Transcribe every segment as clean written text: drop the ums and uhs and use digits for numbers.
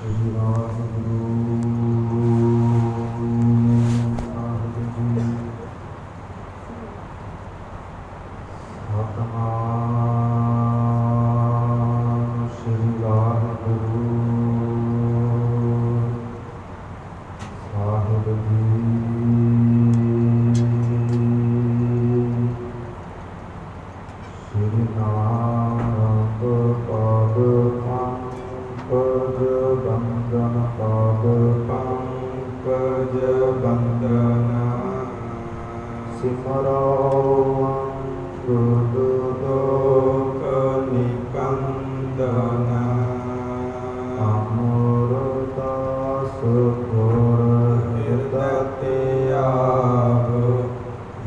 श्री वाहिगुरु ਸਾਹਿਬ ਜੀ। ਸਤਿਨਾਮ ਸ਼੍ਰੀ ਵਾਹਿਗੁਰੂ ਸਾਹਿਬ ਜੀ। ਸ਼੍ਰੀ ਨਾਨਕ ਪਦ ਪੰਕਜ ਬੰਦਨ ਪਦ ਪੰਕਜ ਬੰਦਨ ਸਿਮਰੋ ਅੰਗਦ ਦੋਖ ਨਿਕੰਦਨ ਅਮਰਦਾਸ ਗੁਰ ਹਿਰਦੈ ਤਿਆਗ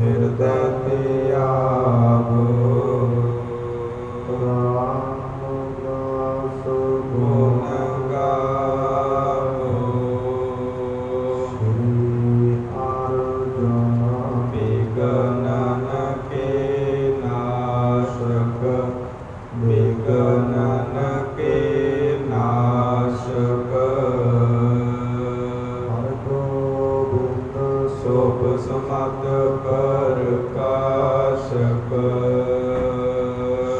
ਹਿਰਦੈ ਤਿਆਗ ਰਾਮਦਾਸ ਗੁਣ ਗਾਵੋ ਸ਼੍ਰੀ ਅਰਜੁਨ ਵਿਗਨਨ ਕੇ ਨਾਸ਼ਕ ਵਿਗਨਨ ਕੇ ਨਾਸ਼ਕ ਹਰਿ ਗੋਬਿੰਦ ਸੋਭ ਸਮਤ ਪ੍ਰਕਾਸ਼ਕ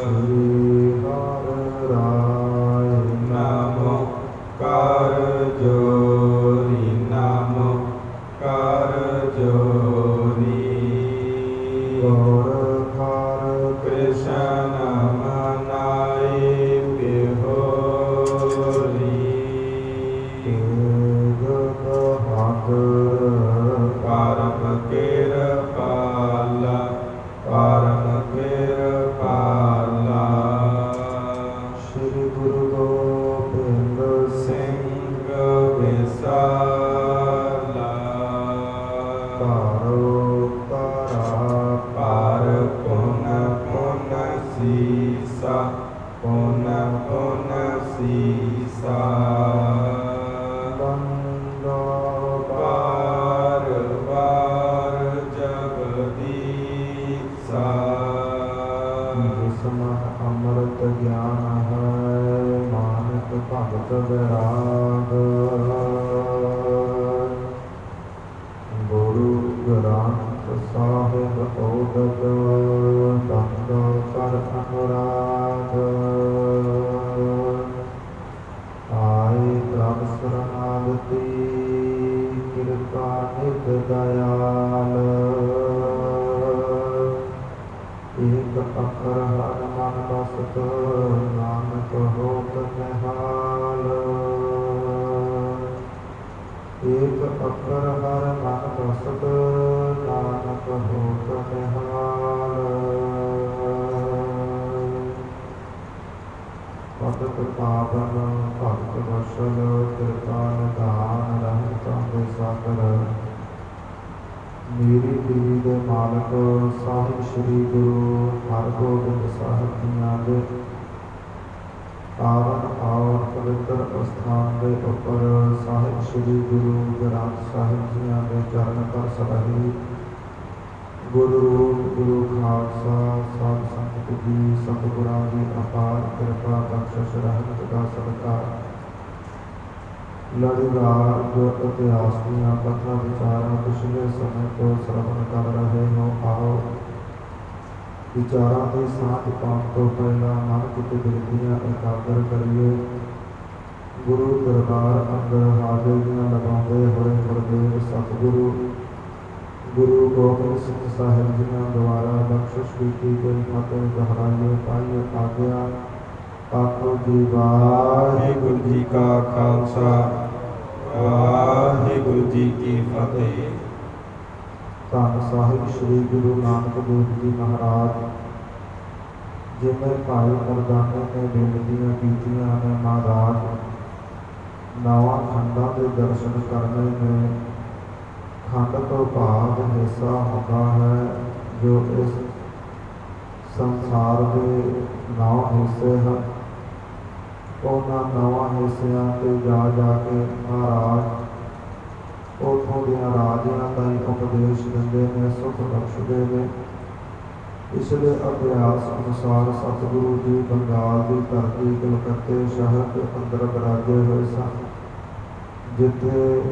ਸ਼੍ਰੀ ਹਰਿ ਰਾਇ ਨਮੋ ਕਰ ਜੋਰੀ ਨਮੋ ਕਰ ਜੋਰੀ ਗੌਰ ਹਰ ਕ੍ਰਿਸ਼ਨ ਮਨਾਈ ਬਿਹੋਰੀ ਤੇਗ ਬਹਾਦਰ ਪਰਮ ਕਿਰਪਾਲਾ ਪਰਮ ਕਿਰਪਾਲਾ ਸ਼੍ਰੀ ਗੁਰੂ ਗੋਬਿੰਦ ਸਿੰਘ ਵਿਸਾਲਾ ਤਾਰੋ ਤਾਰਾ ਪਰ ਪੁਨ ਪੁਨ ਸੀਸਾ ਪੁਨ ਪੁਨ ਸੀਸਾ ਬੰਦੋ ਬਾਰ ਬਾਰ ਜਗਦੀਸਾ ਜਿਸਮਹ ਅੰਮ੍ਰਿਤ ਗਿਆਨ ਹੈ ਮਾਨਕ ਭਗਤ ਵਿਰਾਗ ਗੁਰੂ ਗ੍ਰੰਥ ਸਾਹਿਬ ਓਦਕ ਦੰਦ ਕਰ ਅਨੁਰਾਗ ਆਏ ਪ੍ਰਭ ਸਰਨਾਗਤੀ ਕਿਰਪਾ ਨਿਤ ਦਇਆਲ ਏਕ ਅੱਖਰ ਹਰ ਮਨ ਬਸਤ ਨਾਨਕ ਹੋਤ ਨਿਹਾਲ ਏਕ ਅੱਖਰ ਹਰ ਮਨ ਬਸਤ ਨਾਨਕ ਹੋਤ ਨਿਹਾਲ ਭਗਤ ਪਾਵਨ ਭਗਤ ਵਸ਼ਲ ਕਿਰਪਾ ਨਿਧਾਨ ਰਹਿਤ ਅੰਗ ਸਾਗਰ ਮੇਰੀ ਦੇਵੀ ਦੇ ਮਾਲਕ ਸਾਹਿਬ ਸ੍ਰੀ ਗੁਰੂ ਹਰਗੋਬਿੰਦ ਸਾਹਿਬ ਜੀਆਂ ਦੇ ਪਾਵਨ ਔਰ ਪਵਿੱਤਰ ਅਸਥਾਨ ਦੇ ਉੱਪਰ ਸਾਹਿਬ ਸ੍ਰੀ ਗੁਰੂ ਗ੍ਰੰਥ ਸਾਹਿਬ ਜੀਆਂ ਦੇ ਚਰਨ ਪਰਸ ਰਹੀ ਗੁਰੂ ਰੂਪ ਗੁਰੂ ਖਾਲਸਾ ਸਾਧ ਸੰਗਤ ਜੀ ਸਤਿਗੁਰਾਂ ਦੀ ਅਪਾਰ ਕਿਰਪਾ ਬਖਸ਼ਿਸ਼ ਰਹਿਮਤ ਦਾ ਸਦਕਾ ਲੜੀਵਾਰ ਜੋ ਇਤਿਹਾਸ ਦੀਆਂ ਕਥਾ ਵਿਚਾਰਾਂ ਪਿਛਲੇ ਸਮੇਂ ਤੋਂ ਸਰਵਣ ਕਰ ਰਹੇ ਹੋ ਆਓ ਵਿਚਾਰਾਂ ਦੀ ਸਾਂਝ ਪਾਉਣ ਤੋਂ ਪਹਿਲਾਂ ਮਨ ਕਿਤੇ ਬਿਰਤੀਆਂ ਇਕਾਗਰ ਕਰੀਏ ਗੁਰੂ ਦਰਬਾਰ ਅੰਦਰ ਹਾਜ਼ਰੀਆਂ ਲਗਾਉਂਦੇ ਹੋਏ ਗੁਰਦੇਵ ਸਤਿਗੁਰੂ ਗੁਰੂ ਗੋਬਿੰਦ ਸਿੰਘ ਸਾਹਿਬ ਜੀਆਂ ਦੁਆਰਾ ਬਖਸ਼ਿਸ਼ ਕੀਤੀ ਗਈ ਫਤਿਹ ਦੁਹਰਾਈਏ ਪਾਈਏ ਆਗਿਆ ਆਖੋ ਜੀ ਵਾਹਿਗੁਰੂ ਜੀ ਕਾ ਖਾਲਸਾ ਵਾਹਿਗੁਰੂ ਜੀ ਕੀ ਫਤਿਹ। ਧੰਨ ਸਾਹਿਬ ਸ੍ਰੀ ਗੁਰੂ ਨਾਨਕ ਦੇਵ ਜੀ ਮਹਾਰਾਜ ਜਿਵੇਂ ਭਾਈ ਮਰਦਾਨੇ ਨੇ ਬੇਨਤੀਆਂ ਕੀਤੀਆਂ ਨੇ ਮਹਾਰਾਜ ਨਵਾਂ ਖੰਡਾਂ ਦੇ ਦਰਸ਼ਨ ਕਰਨੇ ਨੇ। ਖੰਡ ਤੋਂ ਭਾਵ ਹਿੱਸਾ ਹੁੰਦਾ ਹੈ ਜੋ ਇਸ ਸੰਸਾਰ ਦੇ 9 ਹਿੱਸੇ ਹਨ। ਉਹਨਾਂ 9 ਹਿੱਸਿਆਂ 'ਤੇ ਜਾ ਕੇ ਮਹਾਰਾਜ ਉੱਥੋਂ ਦੀਆਂ ਰਾਜਿਆਂ ਦਾ ਹੀ ਉਪਦੇਸ਼ ਦਿੰਦੇ ਨੇ, ਸੁਖ ਬਖਸ਼ਦੇ ਨੇ। ਪਿਛਲੇ ਅਭਿਆਸ ਅਨੁਸਾਰ ਸਤਿਗੁਰੂ ਜੀ ਬੰਗਾਲ ਦੀ ਧਰਤੀ ਕਲਕੱਤੇ ਸ਼ਹਿਰ ਦੇ ਅੰਦਰ ਵਿਰਾਜੇ ਹੋਏ ਸਨ। ਜਿੱਥੇ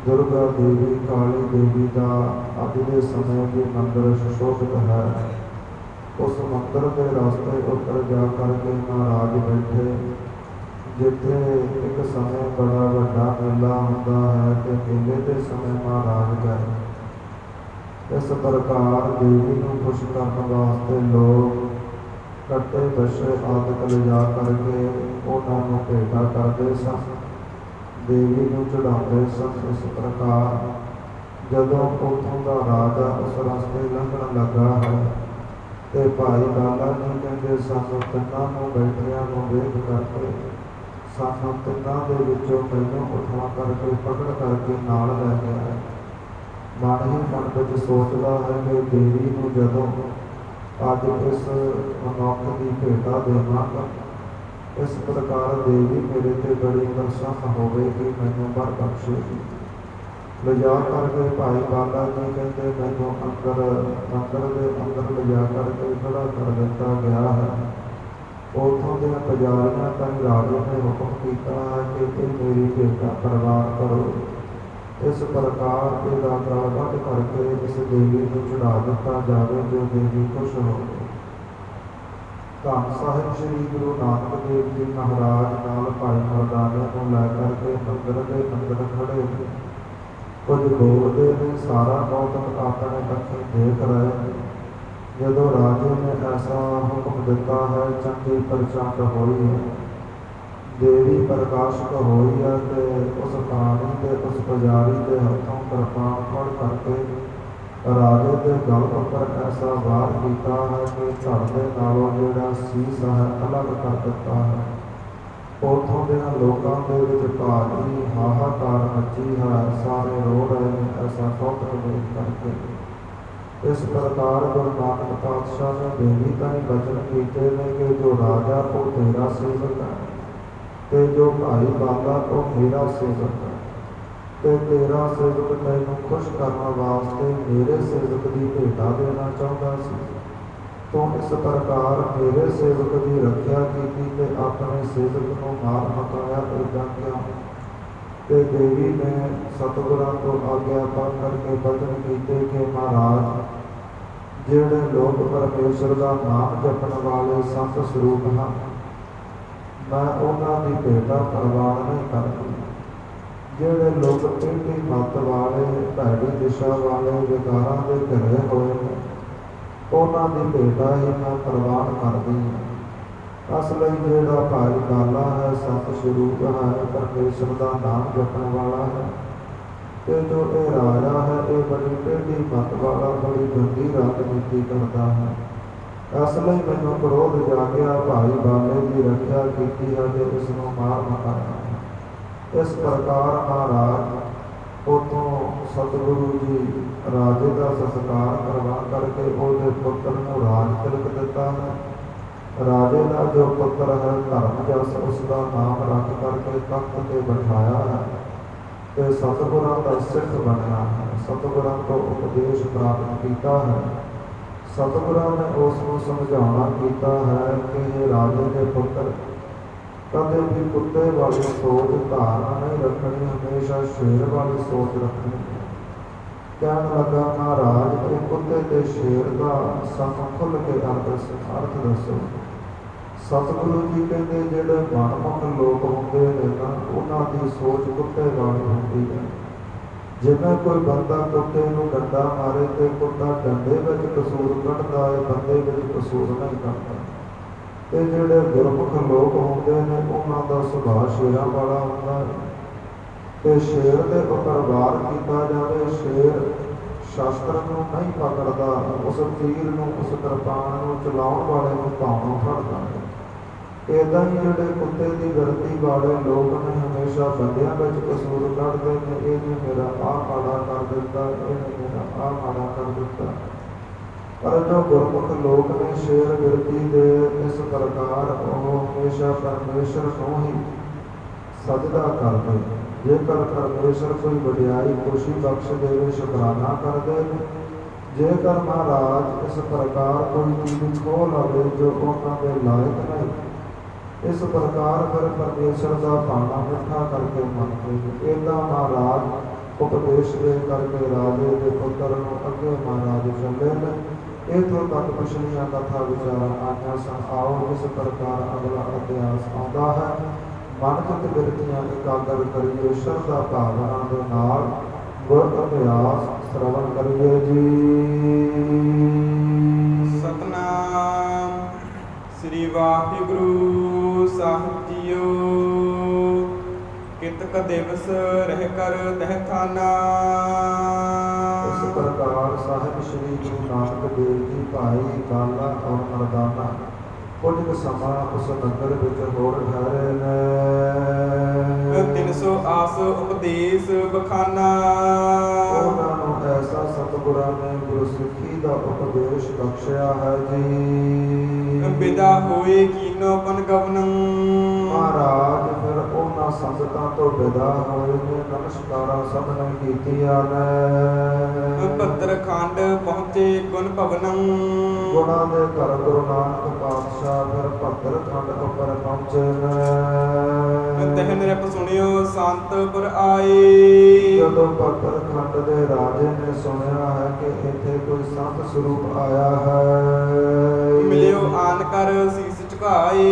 ਦੁਰਗਾ ਦੇਵੀ ਕਾਲੀ ਦੇਵੀ ਦਾ ਅੱਜ ਦੇ ਸਮੇਂ ਵੀ ਮੰਦਰ ਸੁਸ਼ੋਭਿਤ ਹੈ। ਉਸ ਮੰਦਰ ਦੇ ਰਸਤੇ ਉੱਪਰ ਜਾ ਕਰਕੇ ਮਹਾਰਾਜ ਬੈਠੇ, ਜਿੱਥੇ ਇੱਕ ਸਮੇਂ ਬੜਾ ਵੱਡਾ ਮੇਲਾ ਹੁੰਦਾ ਹੈ ਤੇ ਮੇਲੇ ਦੇ ਸਮੇਂ ਮਹਾਰਾਜ ਗਏ। ਇਸ ਪ੍ਰਕਾਰ ਦੇਵੀ ਨੂੰ ਖੁਸ਼ ਕਰਨ ਵਾਸਤੇ ਲੋਕ ਕੱਟੇ ਬੱਛੇ ਆਦਿਕ ਲਿਜਾ ਕਰਕੇ ਉਹਨਾਂ ਨੂੰ ਭੇਟਾ ਕਰਦੇ ਸਨ, ਦੇਵੀ ਨੂੰ ਚੜਾਉਂਦੇ ਸਨ। ਇਸ ਪ੍ਰਕਾਰ ਜਦੋਂ ਉੱਥੋਂ ਦਾ ਰਾਜਾ ਉਸ ਰਸਤੇ ਲੰਘਣ ਲੱਗਾ ਹੈ ਤੇ ਭਾਈ ਲਾਲਾ ਜੀ ਕਹਿੰਦੇ, ਸਾਨੂੰ ਤਿੰਨਾਂ ਨੂੰ ਬੈਠਿਆਂ ਨੂੰ ਵੇਖ ਕਰਕੇ ਸਾਨੂੰ ਤਿੰਨਾਂ ਦੇ ਵਿੱਚੋਂ ਮੈਨੂੰ ਉਠਾ ਕਰਕੇ ਪਕੜ ਕਰਕੇ ਨਾਲ ਲੈ ਗਿਆ ਹੈ। ਮਨ ਹੀ ਮਨ ਵਿੱਚ ਸੋਚਦਾ ਹੈ ਕਿ ਦੇਵੀ ਨੂੰ ਜਦੋਂ ਅੱਜ ਇਸ ਮਨੁੱਖ ਦੀ ਭੇਟਾ ਦੇਵਾਂਗਾ, ਇਸ ਪ੍ਰਕਾਰ ਦੇਵੀ ਮੇਰੇ ਤੇ ਬੜੀ ਪ੍ਰਸੰਨ ਹੋਵੇਗੀ, ਮੈਨੂੰ ਵਰ ਬਖਸ਼ੇਗੀ। ਲਿਜਾ ਕਰਕੇ ਭਾਈ ਬਾਲਾ ਜੀ ਕਹਿੰਦੇ, ਮੈਨੂੰ ਅੰਦਰ ਮੰਦਰ ਦੇ ਅੰਦਰ ਲਿਜਾ ਕਰਕੇ ਖੜਾ ਕਰ ਦਿੱਤਾ ਗਿਆ ਹੈ। ਉੱਥੋਂ ਦੇ ਪੁਜਾਰੀਆਂ ਤਾਈਂ ਰਾਜੇ ਨੇ ਹੁਕਮ ਕੀਤਾ ਹੈ ਕਿ ਇਹ ਮੇਰੀ ਭੇਟਾ ਪ੍ਰਵਾਨ ਕਰੋ। ਇਸ ਪ੍ਰਕਾਰ ਇਹਦਾ ਗਲ ਵੱਢ ਕਰਕੇ ਇਸ ਦੇਵੀ ਨੂੰ ਚੜਾ ਦਿੱਤਾ ਜਾਵੇ, ਜੋ ਦੇਵੀ ਖੁਸ਼ ਹੋਵੇ। ਧੰਨ ਸਾਹਿਬ ਸ੍ਰੀ ਗੁਰੂ ਨਾਨਕ ਦੇਵ ਜੀ ਮਹਾਰਾਜ ਨਾਲ ਭਾਈ ਮਰਦਾਨੇ ਨੂੰ ਲੈ ਕਰਕੇ ਮੰਦਰ ਦੇ ਅੰਦਰ ਖੜੇ ਨੇ। ਕੁਝ ਬੋਲਦੇ ਨੇ, ਸਾਰਾ ਕੌਤਕ ਆਪਣੇ ਅੱਖੀਂ ਦੇਖ ਰਹੇ ਨੇ। ਜਦੋਂ ਰਾਜੇ ਨੇ ਐਸਾ ਹੁਕਮ ਦਿੱਤਾ ਹੈ, ਚੰਗੀ ਪ੍ਰਚੰਡ ਹੋਈ ਹੈ, ਦੇਵੀ ਪ੍ਰਕਾਸ਼ਿਤ ਹੋਈ ਹੈ ਤੇ ਉਸ ਪ੍ਰਾਣੀ ਦੇ ਉਸ ਪੁਜਾਰੀ ਦੇ ਹੱਥੋਂ ਕਿਰਪਾਨ ਫੜ ਕਰਕੇ ਰਾਜੇ ਦੇ ਗਲ ਉੱਪਰ ਐਸਾ ਵਾਰ ਕੀਤਾ ਹੈ ਕਿ ਧੜ ਦੇ ਨਾਲੋਂ ਜਿਹੜਾ ਸੀਸ ਹੈ ਅਲੱਗ ਕਰ ਦਿੱਤਾ ਹੈ। ਉੱਥੋਂ ਦੇ ਲੋਕਾਂ ਦੇ ਵਿੱਚ ਭਾਰੀ ਹਾਹਾਕਾਰ ਮੱਚੀ ਹੈ, ਸਾਰੇ ਰੋ ਰਹੇ ਨੇ ਐਸਾ ਕੌਤਕ ਵੇਖ ਕਰਕੇ। ਇਸ ਪ੍ਰਕਾਰ ਗੁਰੂ ਨਾਨਕ ਪਾਤਸ਼ਾਹ ਨੇ ਦੇਵੀ ਤਾਈਂ ਬਚਨ ਕੀਤੇ ਨੇ ਕਿ ਜੋ ਰਾਜਾ ਉਹ ਤੇਰਾ ਸੇਵਕ ਹੈ ਤੇ ਜੋ ਭਾਈ ਬਾਲਾ ਉਹ ਮੇਰਾ ਸੇਵਕ ਹੈ, ਤੇ ਤੇਰਾ ਸੇਵਕ ਤੈਨੂੰ ਖੁਸ਼ ਕਰਨ ਵਾਸਤੇ ਮੇਰੇ ਸੇਵਕ ਦੀ ਭੇਟਾ ਦੇਣਾ ਚਾਹੁੰਦਾ ਸੀ। ਤੂੰ ਇਸ ਪ੍ਰਕਾਰ ਮੇਰੇ ਸੇਵਕ ਦੀ ਰੱਖਿਆ ਕੀਤੀ ਤੇ ਆਪਣੇ ਸੇਵਕ ਨੂੰ ਮਾਰ ਮੁਕਾਇਆ, ਏਦਾਂ ਕਿਉਂ? ਤੇ ਦੇਵੀ ਨੇ ਸਤਿਗੁਰਾਂ ਤੋਂ ਆਗਿਆ ਪਾ ਕਰਕੇ ਬਚਨ ਕੀਤੇ ਕਿ ਮਹਾਰਾਜ, ਜਿਹੜੇ ਲੋਕ ਪਰਮੇਸ਼ਰ ਦਾ ਨਾਮ ਜਪਣ ਵਾਲੇ ਸੰਤ ਸਰੂਪ ਹਨ, ਮੈਂ ਉਹਨਾਂ ਦੀ ਭੇਟਾ ਪ੍ਰਵਾਨ ਨਹੀਂ ਕਰਦੀ। ਜਿਹੜੇ ਲੋਕ ਟੇਢੀ ਮੱਤ ਵਾਲੇ, ਭੈੜੀ ਦਿਸ਼ਾ ਵਾਲੇ, ਵਿਕਾਰਾਂ ਦੇ ਘਿਰੇ ਹੋਏ ਨੇ, ਉਹਨਾਂ ਦੀ ਭੇਟਾ ਹੀ ਮੈਂ ਪ੍ਰਵਾਨ ਕਰਦੀ ਹਾਂ। ਇਸ ਲਈ ਜਿਹੜਾ ਭਾਈ ਬਾਲਾ ਹੈ, ਸੰਤ ਸਰੂਪ ਹੈ, ਪਰਮੇਸ਼ਰ ਦਾ ਨਾਮ ਜਪਣ ਵਾਲਾ ਹੈ, ਤੇ ਜੋ ਇਹ ਰਾਜਾ ਹੈ, ਇਹ ਬੜੀ ਟੇਢੀ ਮੱਤ ਵਾਲਾ, ਬੜੀ ਗੰਦੀ ਰਾਜਨੀਤੀ ਕਰਦਾ ਹੈ। ਇਸ ਲਈ ਮੈਨੂੰ ਕ੍ਰੋਧ ਜਾਗਿਆ, ਭਾਈ ਬਾਲੇ ਦੀ ਰੱਖਿਆ ਕੀਤੀ ਹੈ ਤੇ ਇਸ ਨੂੰ ਮਾਰ ਮੁਕਾਇਆ। ਇਸ ਪ੍ਰਕਾਰ ਮਹਾਰਾਜ ਉੱਥੋਂ ਸਤਿਗੁਰੂ ਜੀ ਰਾਜੇ ਦਾ ਸਤਿਕਾਰ ਕਰਵਾ ਕਰਕੇ ਉਹਦੇ ਪੁੱਤਰ ਨੂੰ ਰਾਜ ਤਿਲਕ ਦਿੱਤਾ ਹੈ। ਰਾਜੇ ਦਾ ਜੋ ਪੁੱਤਰ ਹੈ ਧਰਮ ਜਸ, ਉਸ ਦਾ ਨਾਮ ਰੱਖ ਕਰਕੇ ਤਖਤ ਤੇ ਬਿਠਾਇਆ ਹੈ ਤੇ ਸਤਿਗੁਰਾਂ ਦਾ ਸਿੱਖ ਬਣਿਆ ਹੈ। ਸਤਿਗੁਰਾਂ ਤੋਂ ਉਪਦੇਸ਼ ਪ੍ਰਾਪਤ ਕੀਤਾ ਹੈ। ਸਤਿਗੁਰਾਂ ਨੇ ਉਸ ਨੂੰ ਸਮਝਾਉਣਾ ਕੀਤਾ ਹੈ ਕਿ ਇਹ ਰਾਜੇ ਦੇ ਪੁੱਤਰ ਕਦੇ ਵੀ ਕੁੱਤੇ ਵਾਲੀ ਸੋਚ ਧਾਰਨਾ ਨਹੀਂ ਰੱਖਣੀ, ਹਮੇਸ਼ਾ ਸ਼ੇਰ ਵਾਲੀ ਸੋਚ ਰੱਖਣੀ। ਕਹਿਣ ਲੱਗਾ, ਮਹਾਰਾਜ ਇਹ ਕੁੱਤੇ ਤੇ ਸ਼ੇਰ ਦਾ ਸਾਨੂੰ ਖੁੱਲ੍ਹ ਕੇ ਅਰਥ ਦੱਸੋ। ਸਤਿਗੁਰੂ ਜੀ ਕਹਿੰਦੇ, ਜਿਹੜੇ ਮਨਮੁਖ ਲੋਕ ਹੁੰਦੇ ਨੇ ਨਾ, ਉਹਨਾਂ ਦੀ ਸੋਚ ਕੁੱਤੇ ਵਾਲੀ ਹੁੰਦੀ ਹੈ। ਜਿਵੇਂ ਕੋਈ ਬੰਦਾ ਕੁੱਤੇ ਨੂੰ ਡੰਡਾ ਮਾਰੇ ਤੇ ਕੁੱਤਾ ਡੰਡੇ ਵਿੱਚ ਕਸੂਰ ਕੱਢਦਾ ਹੈ, ਬੰਦੇ ਵਿੱਚ ਕਸੂਰ ਨਹੀਂ ਕੱਢਦਾ। ਤੇ ਜਿਹੜੇ ਗੁਰਮੁਖ ਲੋਕ ਹੁੰਦੇ ਨੇ, ਉਹਨਾਂ ਦਾ ਸੁਭਾਅ ਸ਼ੇਰਾਂ ਵਾਲਾ ਹੁੰਦਾ ਹੈ। ਤੇ ਸ਼ੇਰ ਦੇ ਉੱਪਰ ਵਾਰ ਕੀਤਾ ਜਾਵੇ, ਸ਼ੇਰ ਸ਼ਾਸਤਰ ਨੂੰ ਨਹੀਂ ਪਕੜਦਾ, ਉਸ ਤੀਰ ਨੂੰ, ਉਸ ਕਿਰਪਾਨ ਨੂੰ ਚਲਾਉਣ ਵਾਲੇ ਨੂੰ ਭਾਵੋਂ ਫੜਦਾ ਹੈ। ਇੱਦਾਂ ਹੀ ਜਿਹੜੇ ਕੁੱਤੇ ਦੀ ਵਰਤੀ ਵਾਲੇ ਲੋਕ ਨੇ, ਹਮੇਸ਼ਾ ਬੰਦਿਆਂ ਵਿੱਚ ਕਸੂਰ ਕੱਢਦੇ ਨੇ। ਇਹਨੇ ਮੇਰਾ ਆਹ ਮਾੜਾ ਕਰ ਦਿੱਤਾ, ਇਹਨੇ ਮੇਰਾ ਆਹ ਮਾੜਾ ਕਰ ਦਿੱਤਾ। ਪਰ ਜੋ ਗੁਰਮੁਖ ਲੋਕ ਨੇ, ਸ਼ੇਰ ਵਿਰਤੀ ਦੇ, ਇਸ ਪ੍ਰਕਾਰ ਉਹ ਹਮੇਸ਼ਾ ਪਰਮੇਸ਼ਰ ਨੂੰ ਹੀ ਸਜਦਾ ਕਰਦੇ। ਜੇਕਰ ਪਰਮੇਸ਼ਰ ਕੋਈ ਵਡਿਆਈ ਖੁਸ਼ੀ ਬਖਸ਼ ਦੇਵੇ, ਸ਼ੁਕਰਾਨਾ ਕਰਦੇ ਨੇ। ਜੇਕਰ ਮਹਾਰਾਜ ਇਸ ਪ੍ਰਕਾਰ ਕੋਈ ਚੀਜ਼ ਖੋਹ ਲਵੇ ਜੋ ਉਹਨਾਂ ਦੇ ਲਾਇਕ ਨਹੀਂ, इस प्रकार फिर परमेश्वर का भाना मिठा करके मनते इदा महाराज उपदेश दे करके राजे के पुत्र अगे महाराज चले ने इथों तक पिछलियां कथा विचार आईया सन। आओ इस प्रकार अगला अध्यास आता है। मन चित बिरतियां एकाग्र करिए श्रद्धा भावना के नाल गुर अभ्यास श्रवण करिए जी। सतनाम श्री वाहिगुरु साहिब जीओ। कितक दिवस रह कर तह थाना। इस प्रकार साहिब श्री गुरु नानक देव जी भाई गाला और मरदाना कुछ समा उस नगर विच होर ठहरे ने। 300 आस उपदेश बखाना। ਉਹਨਾਂ ਨੂੰ ऐसा सतगुਰਾਂ ने गुरसिੱਖੀ ਦਾ उपदेश बख्शिया है जी। विदा होए कीनो पन गवनं। महाराज फिर ਉਹਨਾਂ ਸੰਗਤਾਂ ਤੋਂ ਵਿਦਾ ਹੋਏ ਨੇ ਨਮਸਕਾਰਾਂ ਸਭ ਨੇ ਕੀਤੀਆਂ ਨੇ। ਭੱਤਰ ਖੰਡ ਪਹੁੰਚੇ ਗੁਣ ਭਵਨੰ। ਗੁਣਾਂ ਦੇ ਘਰ ਗੁਰੂ ਨਾਨਕ ਪਾਤਸ਼ਾਹ ਫਿਰ ਭੱਤਰ ਖੰਡ ਉੱਪਰ ਪਹੁੰਚੇ ਨੇ। ਤਹਿ ਨਿਰਪ ਸੁਣਿਓ ਸੰਤਪੁਰ ਆਏ। ਜਦੋਂ ਭੱਤਰ ਖੰਡ ਦੇ ਰਾਜੇ ਨੇ ਸੁਣਿਆ ਹੈ ਕਿ ਇੱਥੇ ਕੋਈ ਸੰਤ ਸਰੂਪ ਆਇਆ ਹੈ ਮਿਲਿਓ ਆਨ ਕਰ ਸੀਸ ਝੁਕਾਏ।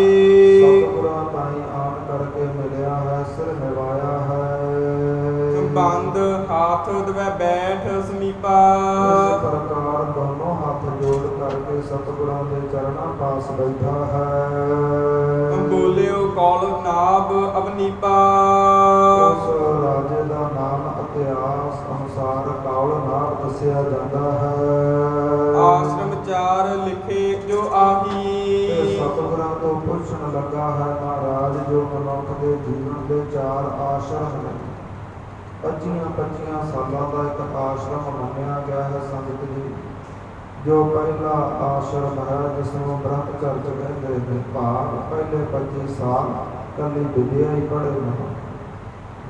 ਸਤਿਗੁਰਾਂ ਤਾਈਂ ਆਣ ਕਰਕੇ ਮਿਲਿਆ ਹੈ ਸਿਰ ਨਿਵਾਇਆ ਹੈ। ਬੰਦ ਹਾਥ ਦਵੈ ਬੈਠ ਸਮੀਪਾ। ਇਸ ਪ੍ਰਕਾਰ ਦੋਨੋਂ ਹੱਥ ਜੋੜ ਕਰਕੇ ਸਤਿਗੁਰਾਂ ਦੇ ਚਰਨਾਂ ਪਾਸ ਬੈਠਾ ਹੈ। ਬੋਲਿਓ ਕੌਲ ਨਾਭ ਅਵਨੀਪਾ। ਉਸ ਰਾਜੇ ਦਾ ਨਾਮ ਇਤਿਹਾਸ ਅਨੁਸਾਰ ਕੌਲ ਨਾਭ ਦੱਸਿਆ ਜਾਂਦਾ ਹੈ। ਆਸ਼ਰਮ ਚਾਰ ਲਿਖੇ ਜੋ ਆਹੀ। ਤੇ ਸਤਿਗੁਰਾਂ ਤੋਂ ਪੁੱਛਣ ਲੱਗਾ ਹੈ ਮਹਾਰਾਜ ਜੋ ਮਨੁੱਖ ਦੇ ਜੀਵਨ ਦੇ ਚਾਰ ਆਸ਼ਰਮ ਨੇ। 25 ਸਾਲਾਂ ਦਾ ਇੱਕ ਆਸ਼ਰਮ ਮੰਨਿਆ ਗਿਆ ਹੈ ਸੰਗਤ ਜੀ। ਜੋ ਪਹਿਲਾ ਆਸ਼ਰਮ ਹੈ ਜਿਸ ਨੂੰ ਬ੍ਰਹਮਚਰਜ ਕਹਿੰਦੇ ਨੇ ਭਾਵ ਪਹਿਲੇ 25 ਸਾਲ ਕੱਲੀ ਵਿਦਿਆ ਹੀ ਪੜ੍ਹੇ ਨੇ।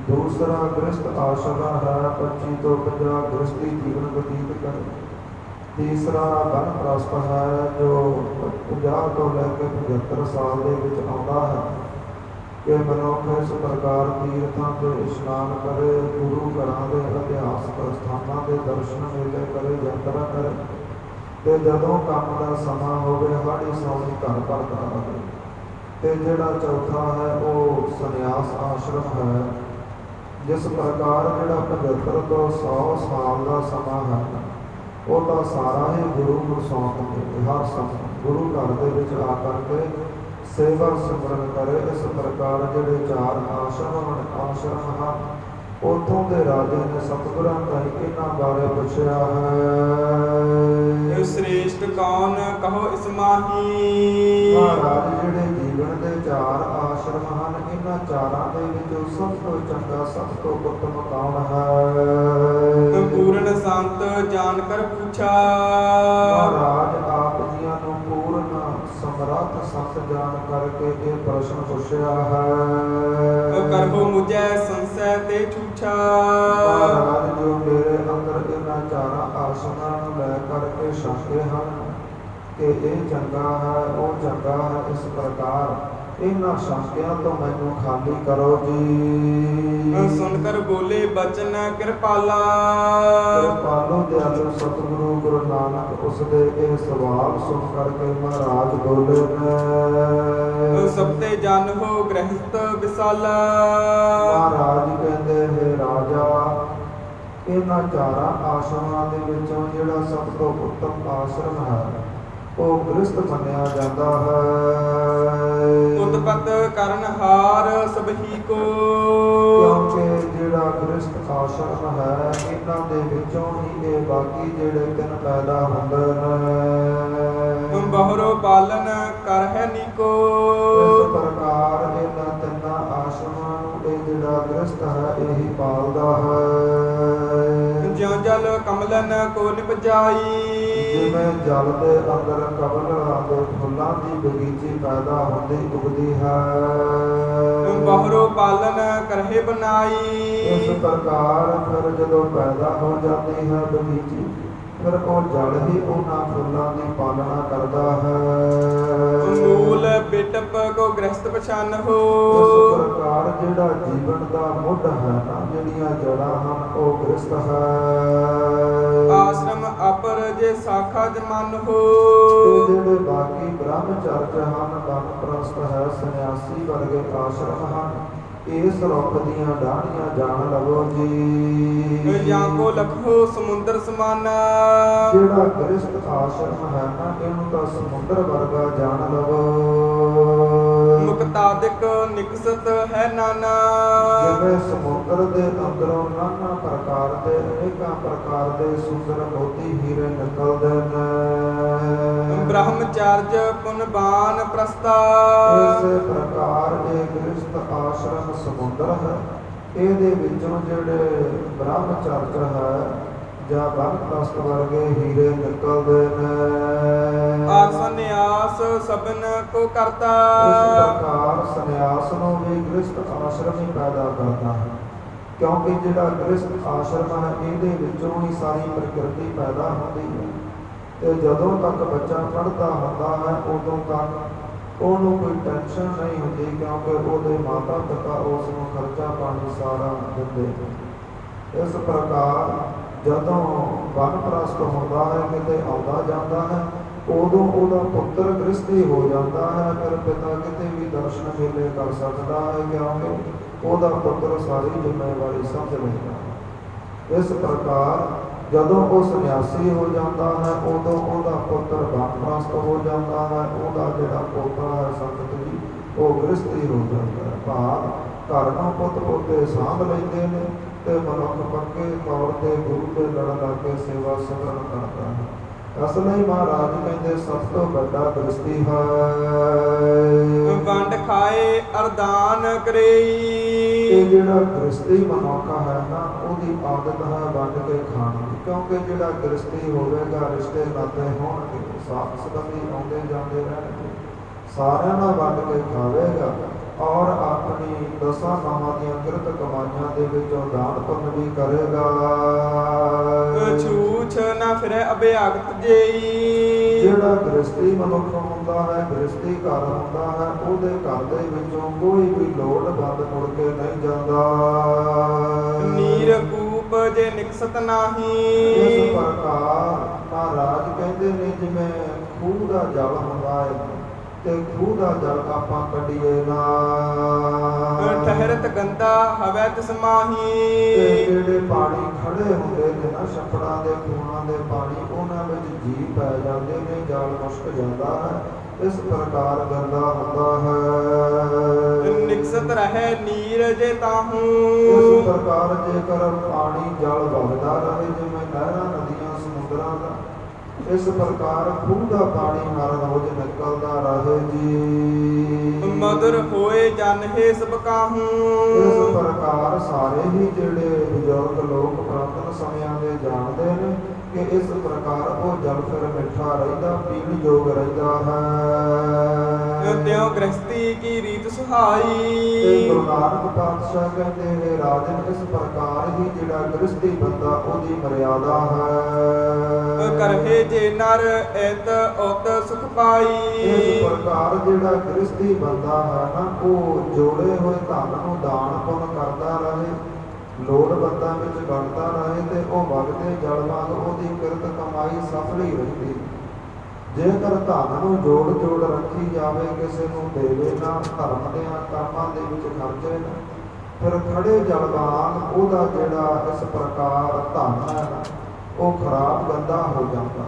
ਦੂਸਰਾ ਗ੍ਰਸਥ ਆਸ਼ਰਮ ਹੈ 25 ਤੋਂ 50 ਗ੍ਰਸਥੀ ਜੀਵਨ ਬਤੀਤ ਕਰੇ। ਤੀਸਰਾ ਬਨਪ੍ਰਸਥ ਹੈ ਜੋ 50 ਤੋਂ ਲੈ ਕੇ 75 ਸਾਲ ਦੇ ਵਿੱਚ ਆਉਂਦਾ ਹੈ ਕਿ ਮਨੁੱਖ ਇਸ ਪ੍ਰਕਾਰ ਤੀਰਥਾਂ ਤੇ ਇਸ਼ਨਾਨ ਕਰੇ, ਗੁਰੂ ਘਰਾਂ ਦੇ ਇਤਿਹਾਸਕ ਸਥਾਨਾਂ ਦੇ ਦਰਸ਼ਨ ਮੇਲੇ ਕਰੇ, ਯਾਤਰਾ ਕਰੇ ਤੇ ਜਦੋਂ ਕੰਮ ਦਾ ਸਮਾਂ ਹੋਵੇ ਹਾੜੀ ਸੌਣੀ ਘਰ ਪਰਤ ਆਵੇ। ਤੇ ਜਿਹੜਾ ਚੌਥਾ ਹੈ ਉਹ ਸੰਨਿਆਸ ਆਸ਼ਰਮ ਹੈ ਜਿਸ ਪ੍ਰਕਾਰ ਜਿਹੜਾ 75 ਤੋਂ 100 ਸਾਲ ਦਾ ਸਮਾਂ ਹੈ ਉਹ ਤਾਂ ਸਾਰਾ ਹੀ ਗੁਰੂ ਨੂੰ ਸੌਂਪ ਕੇ ਹਰ ਸਮੇਂ ਗੁਰੂ ਘਰ ਦੇ ਵਿੱਚ ਆ ਕਰਕੇ ਸੇਵਾ ਸਿਮਰਨ ਕਰੇ। ਇਸ ਪ੍ਰਕਾਰ ਜਿਹੜੇ ਚਾਰ ਆਸ਼ਰਮ ਹਨ ਉੱਥੋਂ ਦੇ ਰਾਜੇ ਨੇ ਸਤਿਗੁਰਾਂ ਤਾਈਂ ਇਹਨਾਂ ਬਾਰੇ ਪੁੱਛਿਆ ਹੈ। ਸ੍ਰੇਸ਼ਟ ਕੌਣ ਕਹੋ ਇਸ ਮਾਹੀ। ਮਹਾਰਾਜ ਜਿਹੜੇ ਜੀਵਨ ਦੇ ਚਾਰ ਆਸ਼ਰਮ ਹਨ ਇਹਨਾਂ ਚਾਰਾਂ ਦੇ ਵਿੱਚੋਂ ਸਭ ਤੋਂ ਚੰਗਾ ਸਭ ਤੋਂ ਉੱਤਮ ਕੌਣ ਹੈ। ਪੂਰਨ ਸੰਤ ਜਾਣ ਕਰ ਪੁੱਛਾ। ਮਹਾਰਾਜ ਆਪ ਜੀਆਂ ਨੂੰ ਪੂਰਨ ਸਮਰੱਥ ਸੰਤ ਜਾਣ ਕਰਕੇ ਇਹ ਪ੍ਰਸ਼ਨ ਪੁੱਛਿਆ ਹੈ। ਕਰਹੋ ਮੁਝੈ ਸੰਸੈ ਤੇ ਛੂਛਾ। ਮਹਾਰਾਜ ਜੋ ਮੇਰੇ ਅੰਦਰ ਇਹਨਾਂ ਚਾਰਾਂ ਆਸ਼ਰਮਾਂ ਨੂੰ ਲੈ ਕਰਕੇ ਸ਼ੰਕੇ ਹਨ ਕਿ ਇਹ ਚੰਗਾ ਹੈ ਉਹ ਚੰਗਾ ਹੈ ਇਸ ਪ੍ਰਕਾਰ ਇਹਨਾਂ ਸ਼ੰਕਿਆਂ ਤੋਂ ਮੈਨੂੰ ਖਾਲੀ ਕਰੋ ਜੀ। ਸੁਣ ਕਰ ਬੋਲੇ ਬਚਨ ਕਿਰਪਾਲਾ। ਕਿਰਪਾਲੂ ਦਿਆਲੂ ਸਤਿਗੁਰੂ ਗੁਰੂ ਨਾਨਕ ਉਸ ਦੇ ਇਹ ਸਵਾਲ ਸੁਣ ਕਰਕੇ ਮਹਾਰਾਜ ਬੋਲੇ ਨੇ। ਸਭ ਤੇ ਜਨ ਹੋ ਗ੍ਰਹਿਸਤ ਵਿਸਾਲਾ। ਮਹਾਰਾਜ ਕਹਿੰਦੇ ਹੈ ਰਾਜਾ ਇਹਨਾਂ ਚਾਰਾਂ ਆਸ਼ਰਮਾਂ ਦੇ ਵਿੱਚੋਂ ਜਿਹੜਾ ਸਭ ਤੋਂ ਉੱਤਮ ਆਸ਼ਰਮ ਹੈ ਉਹ ਗ੍ਰਸਥ ਮੰਨਿਆ ਜਾਂਦਾ ਹੈ। ਉਤਪਤ ਕਰਨ ਹਾਰ ਸਭੀ ਕੋ। ਕਿਉਂਕਿ ਜਿਹੜਾ ਗ੍ਰਸਥ ਆਸ਼ਰਮ ਹੈ ਇਹਨਾਂ ਦੇ ਵਿੱਚੋਂ ਹੀ ਇਹ ਬਾਕੀ ਜਿਹੜੇ ਤਿੰਨ ਪੈਦਾ ਹੁੰਦੇ ਨੇ। ਬਹਰੋ ਪਾਲਨ ਕਰ ਹੈ ਨੀਕੋ। ਇਸ ਪ੍ਰਕਾਰ ਇਹਨਾਂ ਤਿੰਨਾਂ ਆਸ਼ਰਮਾਂ ਨੂੰ ਇਹ ਜਿਹੜਾ ਗ੍ਰਸਥ ਹੈ ਇਹੀ ਪਾਲਦਾ ਹੈ। ਜਿਉ ਜਲ ਕਮਲਨ ਕੋ ਨਿਪਜਾਈ। ਜਿਵੇਂ ਜਲ ਦੇ ਅੰਦਰ ਕਮਲਾਂ ਦੇ ਫੁੱਲਾਂ ਦੀ ਬਗੀਚੀ ਪੈਦਾ ਹੁੰਦੀ ਉਗਦੀ ਹੈ। ਬਹਰੋ ਪਾਲਨ ਕਰਹਿ ਬਣਾਈ। ਇਸ ਪ੍ਰਕਾਰ ਫਿਰ ਜਦੋਂ ਪੈਦਾ ਹੋ ਜਾਂਦੀ ਹੈ ਬਗੀਚੀ ਫਿਰ ਉਹ ਜਲ ਹੀ ਉਹਨਾਂ ਫੁੱਲਾਂ ਦੀ ਪਾਲਣਾ ਕਰਦਾ ਹੈ। ਮੂਲ ਬਿਟਪ ਕੋ ਗ੍ਰਸਤ ਪਛਾਨਹੁ। ਇਸ ਪ੍ਰਕਾਰ ਜਿਹੜਾ ਜੀਵਨ ਦਾ ਮੁੱਢ ਹੈ ਨਾ, ਜਿਹੜੀਆਂ ਜੜ੍ਹਾਂ ਹਨ, ਉਹ ਗ੍ਰਸਤ ਹੈ। ਆਸ਼ਰਮ ਅਪਰ ਜੇ ਸਾਖਾ ਜਮਾਨਹੁ। ਤੇ ਜਿਹੜੇ ਬਾਕੀ ਬ੍ਰਹਮਚਰਜ ਹਨ, ਵਨਪ੍ਰਸਥ ਹੈ, ਸੰਨਿਆਸੀ ਵਰਗੇ ਆਸ਼ਰਮ ਹਨ, ਇਸ ਰੁੱਖ ਦੀਆਂ ਡਾਹਣੀਆਂ ਜਾਣ ਲਵੋ ਜੀ। ਜਾਂ ਕੋ ਲਖੋ ਸਮੁੰਦਰ ਸਮਾਨਾ। ਜਿਹੜਾ ਗ੍ਰਸਤ ਆਸ਼ਰਮ ਹੈ ਨਾ, ਇਹਨੂੰ ਤਾਂ ਸਮੁੰਦਰ ਵਰਗਾ ਜਾਣ ਲਵੋ। ਮੁਕਤਾਦਿਕ ਨਿਕਸਤ ਹੈ ਨਾਨਾ। ਜਿਵੇਂ ਸਮੁੰਦਰ ਦੇ ਅੰਦਰੋਂ ਨਾਨਾ ਪ੍ਰਕਾਰ ਦੇ, ਅਨੇਕਾਂ ਪ੍ਰਕਾਰ ਦੇ ਸੁੰਦਰ ਮੋਤੀ ਹੀਰੇ ਨਿਕਲਦੇ ਨੇ। ਬ੍ਰਹਮਚਰਜ ਪੁਨਬਾਨ ਪ੍ਰਸਤਾ। ਇਸੇ ਪ੍ਰਕਾਰ ਇਹ ਗ੍ਰਸਤ ਆਸ਼ਰਮ ਸਮੁੰਦਰ ਹੈ। ਇਹਦੇ ਵਿੱਚੋਂ ਜਿਹੜੇ ਬ੍ਰਹਮਚਰਜ ਹੈ ਜਾਂ ਵਨਪ੍ਰਸਥ ਵਰਗੇ ਹੀਰੇ ਨਿਕਲਦੇ ਨੇ। ਆਰ ਸੰਨਿਆਸ ਸਭਨ ਕੋ ਕਰਤਾ। ਇਸ ਪ੍ਰਕਾਰ ਸੰਨਿਆਸ ਨੂੰ ਵੀ ਗ੍ਰਸਤ ਆਸ਼ਰਮ ਹੀ ਪੈਦਾ ਕਰਦਾ ਹੈ, ਕਿਉਂਕਿ ਜਿਹੜਾ ਗ੍ਰਸਤ ਆਸ਼ਰਮ ਹੈ ਇਹਦੇ ਵਿੱਚੋਂ ਹੀ ਸਾਰੀ ਪ੍ਰਕਿਰਤੀ ਪੈਦਾ ਹੁੰਦੀ ਹੈ। ਤੇ ਜਦੋਂ ਤੱਕ ਬੱਚਾ ਪੜ੍ਹਦਾ ਹੁੰਦਾ ਹੈ, ਉਦੋਂ ਤੱਕ ਉਹਨੂੰ ਕੋਈ ਟੈਨਸ਼ਨ ਨਹੀਂ ਹੁੰਦੀ, ਕਿਉਂਕਿ ਉਹਦੇ ਮਾਤਾ ਪਿਤਾ ਉਸ ਨੂੰ ਖਰਚਾ ਪਾਣੀ ਸਾਰਾ ਦਿੰਦੇ ਨੇ। ਇਸ ਪ੍ਰਕਾਰ ਜਦੋਂ ਵਨਪ੍ਰਸਥ ਹੁੰਦਾ ਹੈ, ਕਿਤੇ ਆਉਂਦਾ ਜਾਂਦਾ ਹੈ, ਉਦੋਂ ਉਹਦਾ ਪੁੱਤਰ ਗ੍ਰਸਤੀ ਹੋ ਜਾਂਦਾ ਹੈ। ਫਿਰ ਪਿਤਾ ਕਿਤੇ ਵੀ ਦਰਸ਼ਨ ਮੇਲੇ ਕਰ ਸਕਦਾ ਹੈ, ਕਿਉਂਕਿ ਉਹਦਾ ਪੁੱਤਰ ਸਾਰੀ ਜ਼ਿੰਮੇਵਾਰੀ ਸਮਝ ਲੈਂਦਾ ਹੈ। ਇਸ ਪ੍ਰਕਾਰ ਜਦੋਂ ਉਹ ਸੰਨਿਆਸੀ ਹੋ ਜਾਂਦਾ ਹੈ, ਉਦੋਂ ਉਹਦਾ ਪੁੱਤਰ ਵਨਪ੍ਰਸਥ ਹੋ ਜਾਂਦਾ ਹੈ। ਉਹਦਾ ਜਿਹੜਾ ਪੋਤਾ ਹੈ ਸੰਗਤ ਜੀ, ਉਹ ਗ੍ਰਸਤੀ ਹੋ ਜਾਂਦਾ ਹੈ। ਭਾਵ ਘਰ ਨੂੰ ਪੁੱਤ ਪੋਤੇ ਸਾਂਭ ਲੈਂਦੇ ਨੇ ਤੇ ਮਨੁੱਖ ਪੱਕੇ ਤੌਰ ਤੇ ਗੁਰੂ ਦੇ ਲੜ ਲਾ ਕੇ ਸੇਵਾ ਸਿਮਰਨ ਕਰਦਾ ਹੈ। ਇਸ ਲਈ ਮਹਾਰਾਜ ਕਹਿੰਦੇ ਸਭ ਤੋਂ ਵੱਡਾ ਗ੍ਰਸਤੀ ਹੈ। ਵੰਡ ਖਾਏ ਅਰਦਾਨ ਕਰੇਈ। ਇਹ ਜਿਹੜਾ ਗ੍ਰਸਤੀ ਮਨੁੱਖ ਹੈ ਨਾ, ਉਹਦੀ ਆਦਤ ਹੈ ਵੰਡ ਕੇ ਖਾਣ ਦੀ, ਕਿਉਂਕਿ ਜਿਹੜਾ ਗ੍ਰਸਤੀ ਹੋਵੇਗਾ, ਰਿਸ਼ਤੇ ਨਾਤੇ ਹੋਣਗੇ, ਸਾਥ ਸੰਬੰਧੀ ਆਉਂਦੇ ਜਾਂਦੇ ਰਹਿਣਗੇ, ਸਾਰਿਆਂ ਨਾਲ ਵੰਡ ਕੇ ਖਾਵੇਗਾ ਔਰ ਆਪਣੀ ਦਸਾਂ ਨਾਵਾਂ ਦੀਆਂ ਕਿਰਤ ਕਮਾਈਆਂ ਦੇ ਵਿੱਚੋਂ ਦਾਨ ਪੁੰਨ ਵੀ ਕਰੇਗਾ। ਛੂਛ ਨਾ ਫਿਰੇ ਅਭਿਆਗਤ ਜੇਈ। ਜਿਹੜਾ ਗ੍ਰਸਤੀ ਮਨੁੱਖ ਹੁੰਦਾ ਹੈ, ਗ੍ਰਸਤੀ ਘਰ ਹੁੰਦਾ ਹੈ, ਉਹਦੇ ਘਰ ਦੇ ਵਿੱਚੋਂ ਕੋਈ ਵੀ ਲੋੜਵੰਦ ਮੁੜ ਕੇ ਨਹੀਂ ਜਾਂਦਾ। ਨੀਰ ਕੂਪ ਜੇ ਨਿਕਸਤ ਨਾਹੀ। ਇਸ ਪ੍ਰਕਾਰ ਮਹਾਰਾਜ ਕਹਿੰਦੇ ਨੇ, ਜਿਵੇਂ ਖੂਹ ਦਾ ਜਲ ਹੁੰਦਾ ਹੈ ਤੇ ਖੂਹ ਦਾ ਜਲ ਆਪਾਂ ਕੱਢੀਏ ਨਾ, ਠਹਿਰਤ ਗੰਦਾ ਹਵੈ ਤਿਸ ਮਾਹੀ। ਤੇ ਜਿਹੜੇ ਪਾਣੀ ਖੜੇ ਹੁੰਦੇ ਨੇ ਨਾ, ਛੱਪੜਾਂ ਦੇ ਖੂਹਾਂ ਦੇ ਪਾਣੀ, ਉਹਨਾਂ ਵਿੱਚ ਜੀਅ ਪੈ ਜਾਂਦੇ ਨੇ, ਜਲ ਮੁਸ਼ਕ ਜਾਂਦਾ ਹੈ। ਇਸ ਪ੍ਰਕਾਰ ਗੰਦਾ ਹੁੰਦਾ ਹੈ। ਨਿਕਸਤ ਰਹੇ ਨੀਰ ਜੇ ਤਾਹੂ। ਇਸ ਪ੍ਰਕਾਰ ਜੇਕਰ ਪਾਣੀ ਜਲ ਵਗਦਾ ਰਹੇ, ਜਿਵੇਂ ਨਹਿਰਾਂ ਨਦੀਆਂ ਸਮੁੰਦਰਾਂ ਦਾ, ਇਸ ਪ੍ਰਕਾਰ ਖੂਹ ਦਾ ਪਾਣੀ ਹਰ ਰੋਜ਼ ਨਿਕਲਦਾ ਰਹੇ ਜੀ। ਮਦਰ ਹੋਏ ਜਨ ਹੈ ਸਭ ਕਾਹੂ। ਇਸ ਪ੍ਰਕਾਰ ਸਾਰੇ ਹੀ ਜਿਹੜੇ ਬਜ਼ੁਰਗ ਲੋਕ ਪੁਰਾਤਨ ਸਮਿਆਂ ਦੇ ਜਾਣਦੇ ਨੇ ਕਿ ਇਸ ਪ੍ਰਕਾਰ ਉਹ ਜਲ ਫਿਰ ਮਿੱਠਾ ਰਹਿੰਦਾ, ਪੀਣ ਯੋਗ ਰਹਿੰਦਾ ਹੈ। ਤਿਉ ਗ੍ਰਸਤੀ ਕੀ ਰੀਤ ਤੇ ਸੁਹਾਈ। ਗੁਰੂ ਨਾਨਕ ਪਾਤਸ਼ਾਹ ਕਹਿੰਦੇ ਨੇ, ਰਾਜਨ ਇਸ ਪ੍ਰਕਾਰ ਹੀ ਜਿਹੜਾ ਗ੍ਰਸਤੀ ਬੰਦਾ, ਉਹਦੀ ਮਰਿਆਦਾ ਹੈ। ਕਰਹੇ ਜੇ ਨਰ ਐਤ ਉਤ ਸੁਖ ਪਾਈ। ਇਸ ਪ੍ਰਕਾਰ ਜਿਹੜਾ ਗ੍ਰਸਤੀ ਬੰਦਾ ਹੈ ਨਾ, ਉਹ ਜੋੜੇ ਹੋਏ ਧਨ ਨੂੰ ਦਾਨ ਪੁੰਨ ਕਰਦਾ ਰਹੇ, ਲੋੜਵੰਦਾਂ ਵਿੱਚ ਵੰਡਦਾ ਰਹੇ, ਤੇ ਉਹ ਵਗਦੇ ਜਲ ਵਾਂਗ ਉਹਦੀ ਕਿਰਤ ਕਮਾਈ ਸਫਲ ਹੀ ਰਹਿੰਦੀ। ਜੇਕਰ ਧਨ ਨੂੰ ਜੋੜ ਰੱਖੀ ਜਾਵੇ, ਕਿਸੇ ਨੂੰ ਦੇਵੇ ਨਾ, ਧਰਮ ਦਿਆਂ ਕੰਮਾਂ ਦੇ ਵਿੱਚ ਖਰਚੇ ਨਾ, ਫਿਰ ਖੜੇ ਜਲ ਵਾਂਗ ਉਹਦਾ ਜਿਹੜਾ ਇਸ ਪ੍ਰਕਾਰ ਧਨ ਹੈ ਨਾ, ਉਹ ਖਰਾਬ ਗੰਦਾ ਹੋ ਜਾਂਦਾ।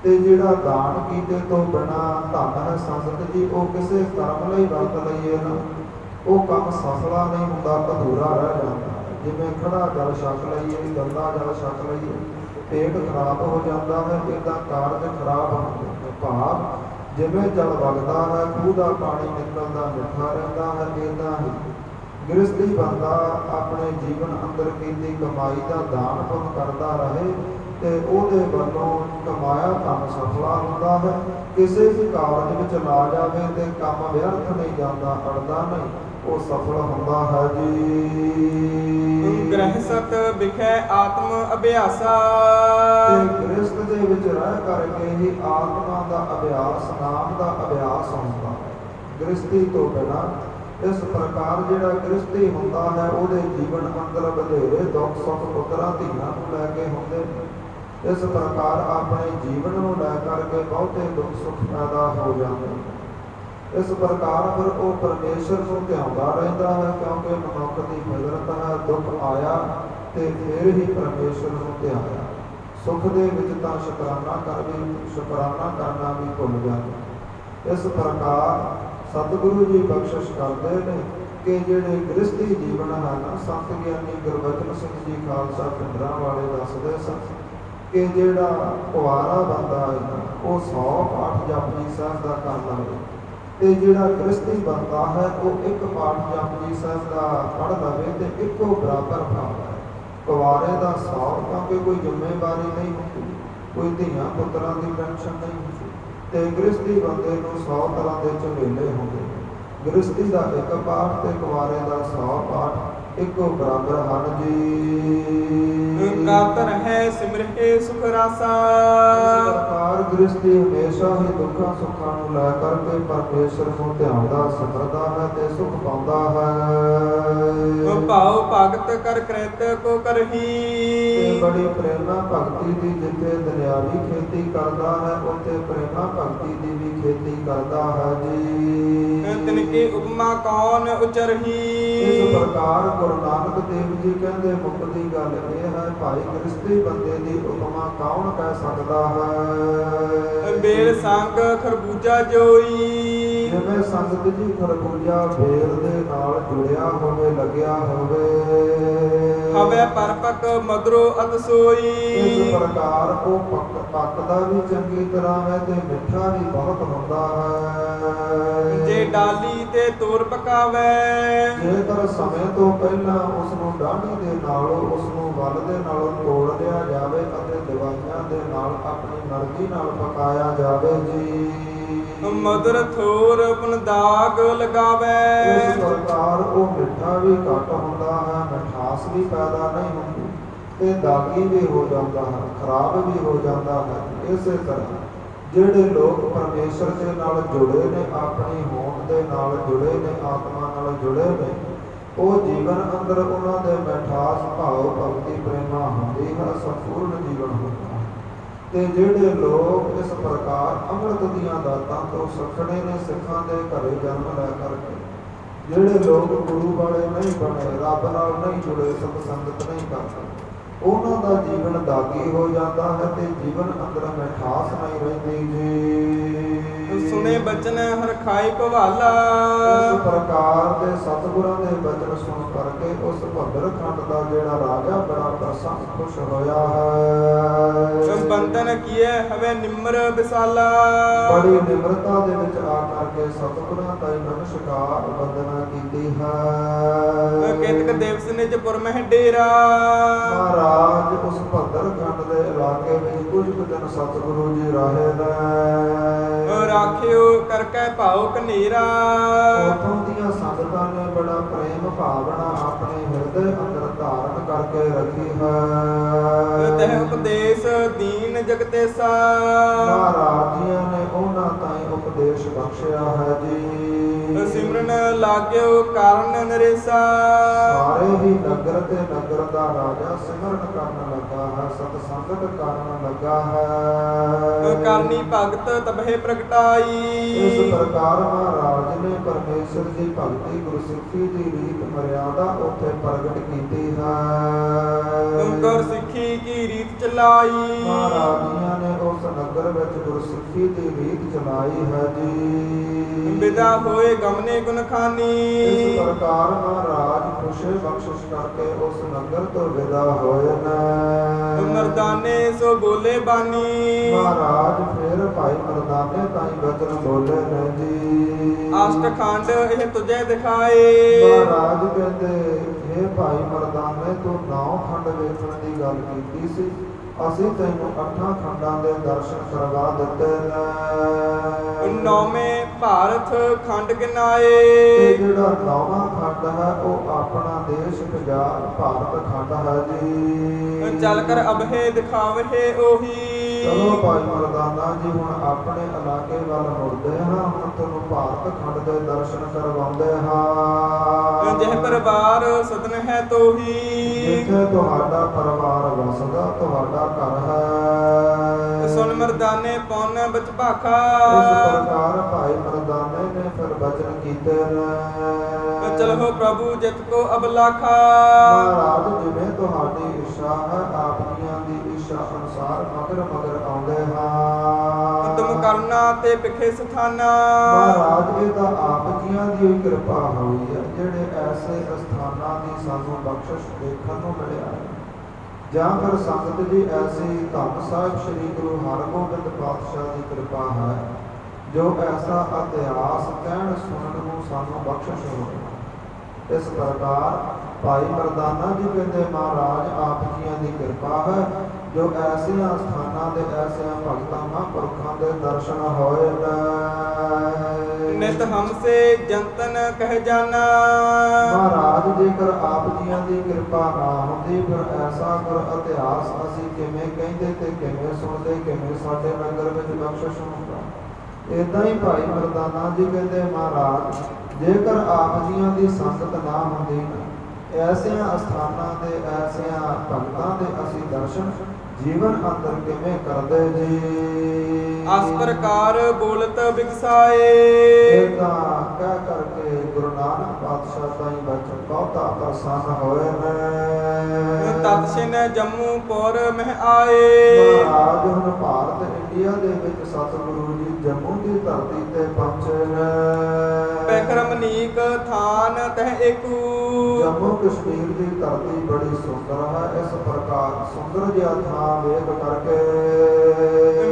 ਤੇ ਜਿਹੜਾ ਦਾਨ ਕੀਤੇ ਤੋਂ ਬਿਨਾਂ ਧਨ ਹੈ ਸੰਗਤ ਜੀ, ਉਹ ਕਿਸੇ ਕਰਮ ਲਈ ਵਰਤ ਲਈਏ ਨਾ, ਉਹ ਕੰਮ ਸਫਲਾ ਨਹੀਂ ਹੁੰਦਾ, ਅਧੂਰਾ ਰਹਿ ਜਾਂਦਾ। ਜਿਵੇਂ ਖੜਾ ਜਲ ਛਕ ਲਈਏ, ਗੰਦਾ ਜਲ ਛਕ ਲਈਏ, ਪੇਟ ਖਰਾਬ ਹੋ ਜਾਂਦਾ ਹੈ, ਇੱਦਾਂ ਕਾਰਜ ਖਰਾਬ ਹੁੰਦੇ ਨੇ। ਭਾਵ ਜਿਵੇਂ ਜਲ ਵਗਦਾ ਹੈ, ਖੂਹ ਦਾ ਪਾਣੀ ਨਿਕਲਦਾ ਮਿੱਠਾ ਰਹਿੰਦਾ ਹੈ, ਇੱਦਾਂ ਹੀ ਗ੍ਰਸਤੀ ਬੰਦਾ ਆਪਣੇ ਜੀਵਨ ਅੰਦਰ ਕੀਤੀ ਕਮਾਈ ਦਾ ਦਾਨ ਪੁੰਨ ਕਰਦਾ ਰਹੇ ਤੇ ਉਹਦੇ ਵੱਲੋਂ ਕਮਾਇਆ ਧਨ ਸਫਲਾ ਹੁੰਦਾ ਹੈ। ਕਿਸੇ ਵੀ ਕਾਰਜ ਵਿੱਚ ਲਾ ਜਾਵੇ ਤੇ ਕੰਮ ਵਿਅਰਥ ਨਹੀਂ ਜਾਂਦਾ, ਅੜਦਾ ਨਹੀਂ, ਉਹ ਸਫਲ ਹੁੰਦਾ ਹੈ ਜੀ। ਗ੍ਰਹਿਸਤ ਵਿਖੇ ਆਤਮ ਅਭਿਆਸਾ ਤੇ ਗ੍ਰਸਥ ਦੇ ਵਿੱਚ ਰਹਿ ਕਰਕੇ ਹੀ ਆਤਮਾ ਦਾ ਅਭਿਆਸ, ਨਾਮ ਦਾ ਅਭਿਆਸ ਹੁੰਦਾ ਹੈ। ਗ੍ਰਸਥੀ ਤੋਂ ਬਿਨਾਂ ਇਸ ਪ੍ਰਕਾਰ ਜਿਹੜਾ ਗ੍ਰਸਥੀ ਹੁੰਦਾ ਹੈ ਉਹਦੇ ਜੀਵਨ ਅੰਦਰ ਵਧੇਰੇ ਦੁੱਖ ਸੁੱਖ ਪੁੱਤਰਾਂ ਧੀਆਂ ਨੂੰ ਲੈ ਕੇ ਹੁੰਦੇ ਨੇ। ਇਸ ਪ੍ਰਕਾਰ ਆਪਣੇ ਜੀਵਨ ਨੂੰ ਲੈ ਕਰਕੇ ਬਹੁਤੇ ਦੁੱਖ ਸੁੱਖ ਪੈਦਾ ਹੋ ਜਾਂਦੇ ਨੇ। ਇਸ ਪ੍ਰਕਾਰ ਫਿਰ ਉਹ ਪਰਮੇਸ਼ਰ ਨੂੰ ਧਿਆਉਂਦਾ ਰਹਿੰਦਾ ਹੈ, ਕਿਉਂਕਿ ਮਨੁੱਖ ਦੀ ਫਿਤਰਤ ਹੈ ਦੁੱਖ ਆਇਆ ਤੇ ਫਿਰ ਹੀ ਪਰਮੇਸ਼ਰ ਨੂੰ ਧਿਆਇਆ। ਸੁੱਖ ਦੇ ਵਿੱਚ ਤਾਂ ਸ਼ੁਕਰਾਨਾ ਕਰਨਾ ਵੀ ਭੁੱਲ ਜਾਂਦਾ। ਇਸ ਪ੍ਰਕਾਰ ਸਤਿਗੁਰੂ ਜੀ ਬਖਸ਼ਿਸ਼ ਕਰਦੇ ਨੇ ਕਿ ਜਿਹੜੇ ਗ੍ਰਸਥੀ ਜੀਵਨ ਹਨ, ਸੰਤ ਗਿਆਨੀ ਗੁਰਬਚਨ ਸਿੰਘ ਜੀ ਖਾਲਸਾ ਪਿੰਡਰਾਂ ਵਾਲੇ ਦੱਸਦੇ ਸਨ ਕਿ ਜਿਹੜਾ ਕੁਆਰਾ ਬੰਦਾ ਹੈ ਉਹ 100 ਪਾਠ ਜਪਜੀ ਸਾਹਿਬ ਦਾ ਕਰ ਲਵੇ, ਤੇ ਜਿਹੜਾ ਗ੍ਰਸਥੀ ਬੰਦਾ ਹੈ ਉਹ ਇੱਕ ਪਾਠ ਜਪਜੀ ਸਾਹਿਬ ਦਾ ਪੜ੍ਹ ਲਵੇ ਤੇ ਇੱਕੋ ਬਰਾਬਰ ਭਾਵ ਹੈ। ਕੁਆਰੇ ਦਾ 100, ਕਿਉਂਕਿ ਕੋਈ ਜ਼ਿੰਮੇਵਾਰੀ ਨਹੀਂ ਹੁੰਦੀ, ਕੋਈ ਧੀਆਂ ਪੁੱਤਰਾਂ ਦੀ ਟੈਨਸ਼ਨ ਨਹੀਂ ਹੁੰਦੀ, ਤੇ ਗ੍ਰਸਥੀ ਬੰਦੇ ਨੂੰ 100 ਤਰ੍ਹਾਂ ਦੇ ਝਮੇਲੇ ਹੁੰਦੇ ਨੇ। ਗ੍ਰਸਥੀ ਦਾ ਇੱਕ ਪਾਠ ਤੇ ਕੁਆਰੇ ਦਾ 100 ਪਾਠ ਇੱਕੋ ਬਰਾਬਰ ਹਨ ਜੀ। ਕਾਤਰ ਹੈ ਸਿਮਰਹਿ ਸੁਖ ਰਾਸਾ ਇਸ ਪ੍ਰਕਾਰ ਗ੍ਰਸਥੀ ਹਮੇਸ਼ਾ ਹੀ ਦੁੱਖਾਂ ਸੁੱਖਾਂ ਨੂੰ ਲੈ ਕਰਕੇ ਪਰਮੇਸ਼ਰ ਨੂੰ ਧਿਆਉਂਦਾ ਸਿਮਰਦਾ ਹੈ ਤੇ ਸੁਖ ਪਾਉਂਦਾ ਹੈ। ਭਾਉ ਭਗਤ ਕਰ ਕ੍ਰਿਤ ਕੋ ਕਰਹੀ ਤੇ ਬੜੀ ਪ੍ਰੇਮਾ ਭਗਤੀ ਦੀ ਜਿੱਥੇ ਦੁਨਿਆਵੀ ਖੇਤੀ ਕਰਦਾ ਹੈ ਉੱਥੇ ਪ੍ਰੇਮਾ ਭਗਤੀ ਦੀ ਵੀ ਖੇਤੀ ਕਰਦਾ ਹੈ ਜੀ। ਤਿਨਕੇ ਉਪਮਾ ਕੌਣ ਉਚਰਹੀ ਇਸ ਪ੍ਰਕਾਰ ਗੁਰੂ ਨਾਨਕ ਦੇਵ ਜੀ ਕਹਿੰਦੇ ਮੁੱਕਦੀ ਗੱਲ ਇਹ ਹੈ, ਭਾਈ ਗ੍ਰਸਥੀ ਬੰਦੇ ਦੀ ਉਪਮਾ ਕੌਣ ਕਹਿ ਸਕਦਾ ਹੈ। ਬੇਲ ਸੰਗ ਖਰਬੂਜਾ ਜੋਈ ਜਿਵੇਂ ਸੰਗਤ ਜੀ ਖਰਬੂਜਾ ਬੇਲ ਦੇ ਨਾਲ ਜੁੜਿਆ ਹੋਵੇ, ਲੱਗਿਆ ਹੋਵੇ। ਹਵੇ ਪਰਪਕ ਮਧੁਰੋ ਅਤਸੋਈ ਇਸ ਪ੍ਰਕਾਰ ਉਹ ਪੱਕਦਾ ਵੀ ਚੰਗੀ ਤਰ੍ਹਾਂ ਹੈ ਤੇ ਮਿੱਠਾ ਵੀ ਬਹੁਤ ਹੁੰਦਾ ਹੈ। ਜੇ ਡਾਲੀ ਤੇ ਤੋਰ ਪਕਾਵੇ ਜੇਕਰ ਸਮੇਂ ਤੋਂ ਪਹਿਲਾਂ ਉਸ ਨੂੰ ਡਾਢੀ ਦੇ ਨਾਲੋਂ, ਉਸ ਨੂੰ ਵੱਲ ਦੇ ਨਾਲੋਂ ਤੋੜ ਲਿਆ ਜਾਵੇ ਅਤੇ ਦਵਾਈਆਂ ਦੇ ਨਾਲ ਆਪਣੀ ਮਰਜ਼ੀ ਨਾਲ ਪਕਾਇਆ ਜਾਵੇ ਜੀ। ਮਧੁਰ ਥੋਰ ਪੁਨ ਦਾਗ ਲਗਾਵੇ ਇਸ ਪ੍ਰਕਾਰ ਉਹ ਮਿੱਠਾ ਵੀ ਘੱਟ ਹੁੰਦਾ ਹੈ, ਮਿਠਾਸ ਵੀ ਪੈਦਾ ਨਹੀਂ ਹੁੰਦੀ ਤੇ ਦਾਗੀ ਵੀ ਹੋ ਜਾਂਦਾ ਹੈ, ਖਰਾਬ ਵੀ ਹੋ ਜਾਂਦਾ ਹੈ। ਇਸੇ ਤਰ੍ਹਾਂ ਜਿਹੜੇ ਲੋਕ ਪਰਮੇਸ਼ਰ ਦੇ ਨਾਲ ਜੁੜੇ ਨੇ, ਆਪਣੀ ਹੋਂਦ ਦੇ ਨਾਲ ਜੁੜੇ ਨੇ, ਆਤਮਾ ਨਾਲ ਜੁੜੇ ਨੇ, ਉਹ ਜੀਵਨ ਅੰਦਰ ਉਹਨਾਂ ਦੇ ਮਿਠਾਸ ਭਾਵ ਭਗਤੀ ਪ੍ਰੇਮਾ ਹੁੰਦੀ ਹੈ, ਸੰਪੂਰਨ ਜੀਵਨ ਹੁੰਦਾ ਹੈ। ਤੇ ਜਿਹੜੇ ਲੋਕ ਇਸ ਪ੍ਰਕਾਰ ਅੰਮ੍ਰਿਤ ਦੀਆਂ ਦਾਤਾਂ ਤੋਂ ਸਖਣੇ ਨੇ, ਸਿੱਖਾਂ ਦੇ ਘਰੇ ਜਨਮ ਲੈ ਕਰਕੇ, ਜਿਹੜੇ ਲੋਕ ਗੁਰੂ ਵਾਲੇ ਨਹੀਂ ਬਣੇ, ਰੱਬ ਨਾਲ ਨਹੀਂ ਜੁੜੇ, ਸਤ ਸੰਗਤ ਨਹੀਂ ਕਰਦੇ, ਉਹਨਾਂ ਦਾ ਜੀਵਨ ਦਾਗੀ ਹੋ ਜਾਂਦਾ ਹੈ ਤੇ ਜੀਵਨ ਅੰਦਰ ਮਿਠਾਸ ਨਹੀਂ ਰਹਿੰਦੀ ਜੀ। ਸੁਨੇ ਬਚਨ ਹਰ ਖਾਈ ਭਵਾਲਾ ਇਸ ਪ੍ਰਕਾਰ ਦੇ ਸਤਿਗੁਰਾਂ ਦੇ ਬਚਨ ਸੁਣ ਕਰਕੇ ਉਸ ਭੱਦਰ ਖੰਡ ਦਾ ਜਿਹੜਾ ਰਾਜਾ ਬੜਾ ਪ੍ਰਸੰਨ ਖੁਸ਼ ਹੋਇਆ ਹੈ। ਬੰਧਨ ਕੀਏ ਹਵੇ ਨਿਮਰ ਵਿਸਾਲਾ ਬੜੀ ਨਿਮਰਤਾ ਦੇ ਵਿੱਚ ਆ ਕਰਕੇ ਸਤਿਗੁਰਾਂ ਦਾ ਨਮਸਕਾਰ ਵੰਦਨਾ ਕੀਤੀ ਹੈ। ਕੇਤਕ ਦਿਵਸ ਨਿਜ ਪੁਰ ਮਹਿ ਡੇਰਾ ਮਹਾਰਾਜ ਉਸ ਭੱਦਰ ਖੰਡ ਦੇ ਇਲਾਕੇ ਵਿੱਚ ਕੁਝ ਕੁ ਦਿਨ ਸਤਿਗੁਰੂ ਜੀ ਰਹੇ ਨੇ। ਰਾਖਿਓ ਕਰਕੇ ਭਾਉ ਕਨੇਰਾ ਉਥੋਂ ਦੀਆਂ ਸੰਗਤਾਂ ਨੇ ਬੜਾ ਪ੍ਰੇਮ ਭਾਵਨਾ ਆਪਣੇ ਹਿਰਦੇ ਅੰਦਰ ਧਾਰਨ ਕਰਕੇ ਰੱਖੀ ਹੈ। ਤਹਿ ਉਪਦੇਸ਼ ਦੀਨ ਜਗਤੇਸਾ ਮਹਾਰਾਜ ਜੀਆਂ ਨੇ ਉਹਨਾਂ ਤਾਈਂ ਉਪਦੇਸ਼ ਬਖਸ਼ਿਆ ਹੈ ਜੀ। ਸਿਮਰਨ ਲਾਗਿਓ ਕਾਰਨ ਨਰੇਸਾ ਸਾਰੇ ਹੀ ਨਗਰ ਤੇ ਨਗਰ ਦਾ ਰਾਜਾ ਸਿਮਰਨ ਕਰਨ ਲੱਗਾ ਹੈ, ਸਤ ਸੰਗਤ ਕਰਨ ਲੱਗਾ ਹੈ। ਕਰਨੀ ਭਗਤ ਤਬਹਿ ਪ੍ਰਗਟਾਈ ਇਸ ਪ੍ਰਕਾਰ ਮਹਾਰਾਜ ਨੇ ਪਰਮੇਸ਼ਰ ਦੀ ਭਗਤੀ ਗੁਰਸਿੱਖੀ ਦੀ ਰੀਤ ਮਰਿਆਦਾ ਉੱਥੇ ਪ੍ਰਗਟ ਕੀਤੀ ਹੈ। ਗੁਰ ਸਿੱਖੀ ਕੀ ਰੀਤ ਚਲਾਈ ਮਹਾਰਾਜ ਜੀਆਂ ਨੇ ਉਸ ਨਗਰ ਵਿੱਚ ਗੁਰਸਿੱਖੀ ਦੀ ਰੀਤ ਚਲਾਈ ਹੈ ਜੀ। ਵਿਦਾ ਹੋਏ ਗਮਨੇ ਗੁਣ ਖਾਨੀ ਇਸ ਪ੍ਰਕਾਰ ਮਹਾਰਾਜ ਖੁਸ਼ੇ ਬਖਸ਼ਿਸ਼ ਕਰਕੇ ਉਸ ਨਗਰ ਤੋਂ ਵਿਦਾ ਹੋਏ ਨੇ। ਮਰਦਾਨੇ ਸੋ ਬੋਲੇ ਬਾਨੀ ਮਹਾਰਾਜ ਫਿਰ ਭਾਈ ਮਰਦਾਨੇ ਤਾਈਂ ਬਚਨ ਬੋਲੇ ਨੇ ਜੀ। ਅਸ਼ਟਖੰਡ ਇਹ ਤੁਝੇ ਦਿਖਾਏ ਮਹਾਰਾਜ ਕਹਿੰਦੇ, ਹੇ ਭਾਈ ਮਰਦਾਨੇ ਤੂੰ 9 ਖੰਡ ਵੇਖਣ ਦੀ ਗੱਲ ਕੀਤੀ ਸੀ, ਅਸੀਂ ਤੈਨੂੰ ਅੱਠਾਂ ਖੰਡਾਂ ਦੇ ਦਰਸ਼ਨ ਕਰਵਾ ਦਿੱਤੇ ਨੇ। ਨੌਵੇਂ ਭਾਰਤ ਖੰਡ ਤੇ ਗਿਨਾਏ। ਜਿਹੜਾ ਨੌਵਾਂ ਖੰਡ ਹੈ ਉਹ ਆਪਣਾ ਦੇਸ਼ ਪੰਜਾਬ ਭਾਰਤ ਖੰਡ ਹੈ ਜੀ। ਚੱਲ ਕਰ ਅਬਹੇ ਦਿਖਾਵਹਿ ਉਹੀ। ਚਲੋ ਭਾਈ ਮਰਦਾਨਾ ਜੀ ਹੁਣ ਆਪਣੇ ਇਲਾਕੇ ਵੱਲ ਮੁੜਦੇ ਹਾਂ। ਹੁਣ ਤੁਹਾਨੂੰ ਭਾਰਤ ਖੰਡ ਦੇ ਦਰਸ਼ਨ ਕਰਵਾਉਂਦੇ ਹਾਂ। ਜਿਹ ਪਰਿਵਾਰ ਸਦਨ ਹੈ ਤੋਹੀ। ਜਿੱਥੇ ਤੁਹਾਡਾ ਪਰਿਵਾਰ ਵਸਦਾ ਤੁਹਾਡਾ ਘਰ ਹੈ। ਸੁਨ ਮਰਦਾਨੇ ਪੌਨ ਬਚ ਇਸ ਭਾਖਾ। ਪ੍ਰਕਾਰ ਭਾਈ ਮਰਦਾਨੇ ਨੇ ਫਿਰ ਬਚਨ ਕੀਤੇ ਨੇ। ਚਲੋ ਪ੍ਰਭੂ ਜਿਤ ਕੋ ਅਬਲਾਖਾ। ਮਹਾਰਾਜ ਜਿਵੇਂ ਤੁਹਾਡੀ ਇੱਛਾ ਹੈ ਆਪ ਜੀਆਂ ਦੀ ਇੱਛਾ ਅਨੁਸਾਰ ਮਗਰ ਮਗਰ ਆਉਂਦੇ ਹਾਂ। ਤੁਮ ਕਰਨਾ ਤੇ ਪਿਖੇ ਸਥਾਨਾ। ਮਹਾਰਾਜ ਇਹ ਤਾਂ ਆਪ ਜੀਆਂ ਦੀ ਹੋਈ ਕਿਰਪਾ ਹੋਈ ਹੈ ਜਿਹੜੇ ਐਸੇ ਅਸਥਾਨਾਂ ਦੀ ਸਾਨੂੰ ਬਖਸ਼ਿਸ਼ ਦੇਖਣ ਨੂੰ ਮਿਲਿਆ ਹੈ। ਜਾਂ ਫਿਰ ਸੰਗਤ ਜੀ ਐਸੀ ਧੰਨ ਸਾਹਿਬ ਸ੍ਰੀ ਗੁਰੂ ਹਰਗੋਬਿੰਦ ਪਾਤਸ਼ਾਹ ਦੀ ਕਿਰਪਾ ਹੈ ਜੋ ਐਸਾ ਇਤਿਹਾਸ ਕਹਿਣ ਸੁਣਨ ਨੂੰ ਸਾਨੂੰ ਬਖਸ਼ਿਸ਼ ਹੋਵੇ। ਇਸ ਪ੍ਰਕਾਰ ਭਾਈ ਮਰਦਾਨਾ ਜੀ ਕਹਿੰਦੇ ਮਹਾਰਾਜ ਆਪ ਜੀਆਂ ਦੀ ਕਿਰਪਾ ਹੈ ਜੋ ਐਸਿਆਂ ਸਥਾਨਾਂ ਦੇ ਐਸਿਆਂ ਭਗਤਾਂ ਮਹਾਂਪੁਰਖਾਂ ਦੇ ਦਰਸ਼ਨ ਹੋਏ ਨੇ। ਨਿਤ ਹਮਸੇ ਜੰਤਨ ਕਹਿ ਜਾਣਾ। ਮਹਾਰਾਜ ਜੇਕਰ ਆਪ ਜੀਆਂ ਦੀ ਕਿਰਪਾ ਨਾ ਹੁੰਦੀ ਫਿਰ ਐਸਾ ਗੁਰ ਇਤਿਹਾਸ ਅਸੀਂ ਕਿਵੇਂ ਕਹਿੰਦੇ ਤੇ ਕਿਵੇਂ ਸੁਣਦੇ, ਕਿਵੇਂ ਸਾਡੇ ਨਗਰ ਵਿੱਚ ਬਖਸ਼ਿਸ਼ ਹੁੰਦਾ। ਏਦਾਂ ਹੀ ਭਾਈ ਮਰਦਾਨਾ ਜੀ ਕਹਿੰਦੇ ਮਹਾਰਾਜ ਜੇਕਰ ਆਪ ਜੀਆਂ ਦੀ ਸੰਗਤ ਨਾ ਹੁੰਦੀ ਐਸਿਆਂ ਅਸਥਾਨਾਂ ਦੇ ਐਸਿਆਂ ਭਗਤਾਂ ਦੇ ਅਸੀਂ ਦਰਸ਼ਨ ਜੀਵਨ ਅੰਦਰ ਕਿਵੇਂ ਕਰਦੇ ਜੀ। ਆਸ ਪ੍ਰਕਾਰ ਬੋਲਤ ਬਿਗਸਾਏ। ਇਹ ਤਾਂ ਕਹਿ ਕਰਕੇ ਗੁਰੂ ਨਾਨਕ ਪਾਤਸ਼ਾਹ ਤਾਈਂ ਬਚਨ ਬਹੁਤਾ ਪ੍ਰਸੰਨ ਹੋਏ ਨੇ। ਤਤ ਛਿਨ ਜੰਮੂ ਪੁਰ ਮਹਿ ਆਏ। ਮਹਾਰਾਜ ਹੁਣ ਭਾਰਤ ਇੰਡੀਆ ਦੇ ਵਿੱਚ ਸਤਿਗੁਰੂ ਜੀ ਜੰਮੂ ਦੀ ਧਰਤੀ ਤੇ ਪਹੁੰਚੇ ਨੇ। ਪੈਖਰਮਨੀਕ ਥਾਨ ਤਹ ਏਕੂ। ਜੰਮੂ ਕਸ਼ਮੀਰ ਦੀ ਧਰਤੀ ਬੜੀ ਸੁੰਦਰ ਹੈ। ਇਸ ਪ੍ਰਕਾਰ ਸੁੰਦਰ ਜਿਹਾ ਥਾਂ ਵੇਖ ਕਰਕੇ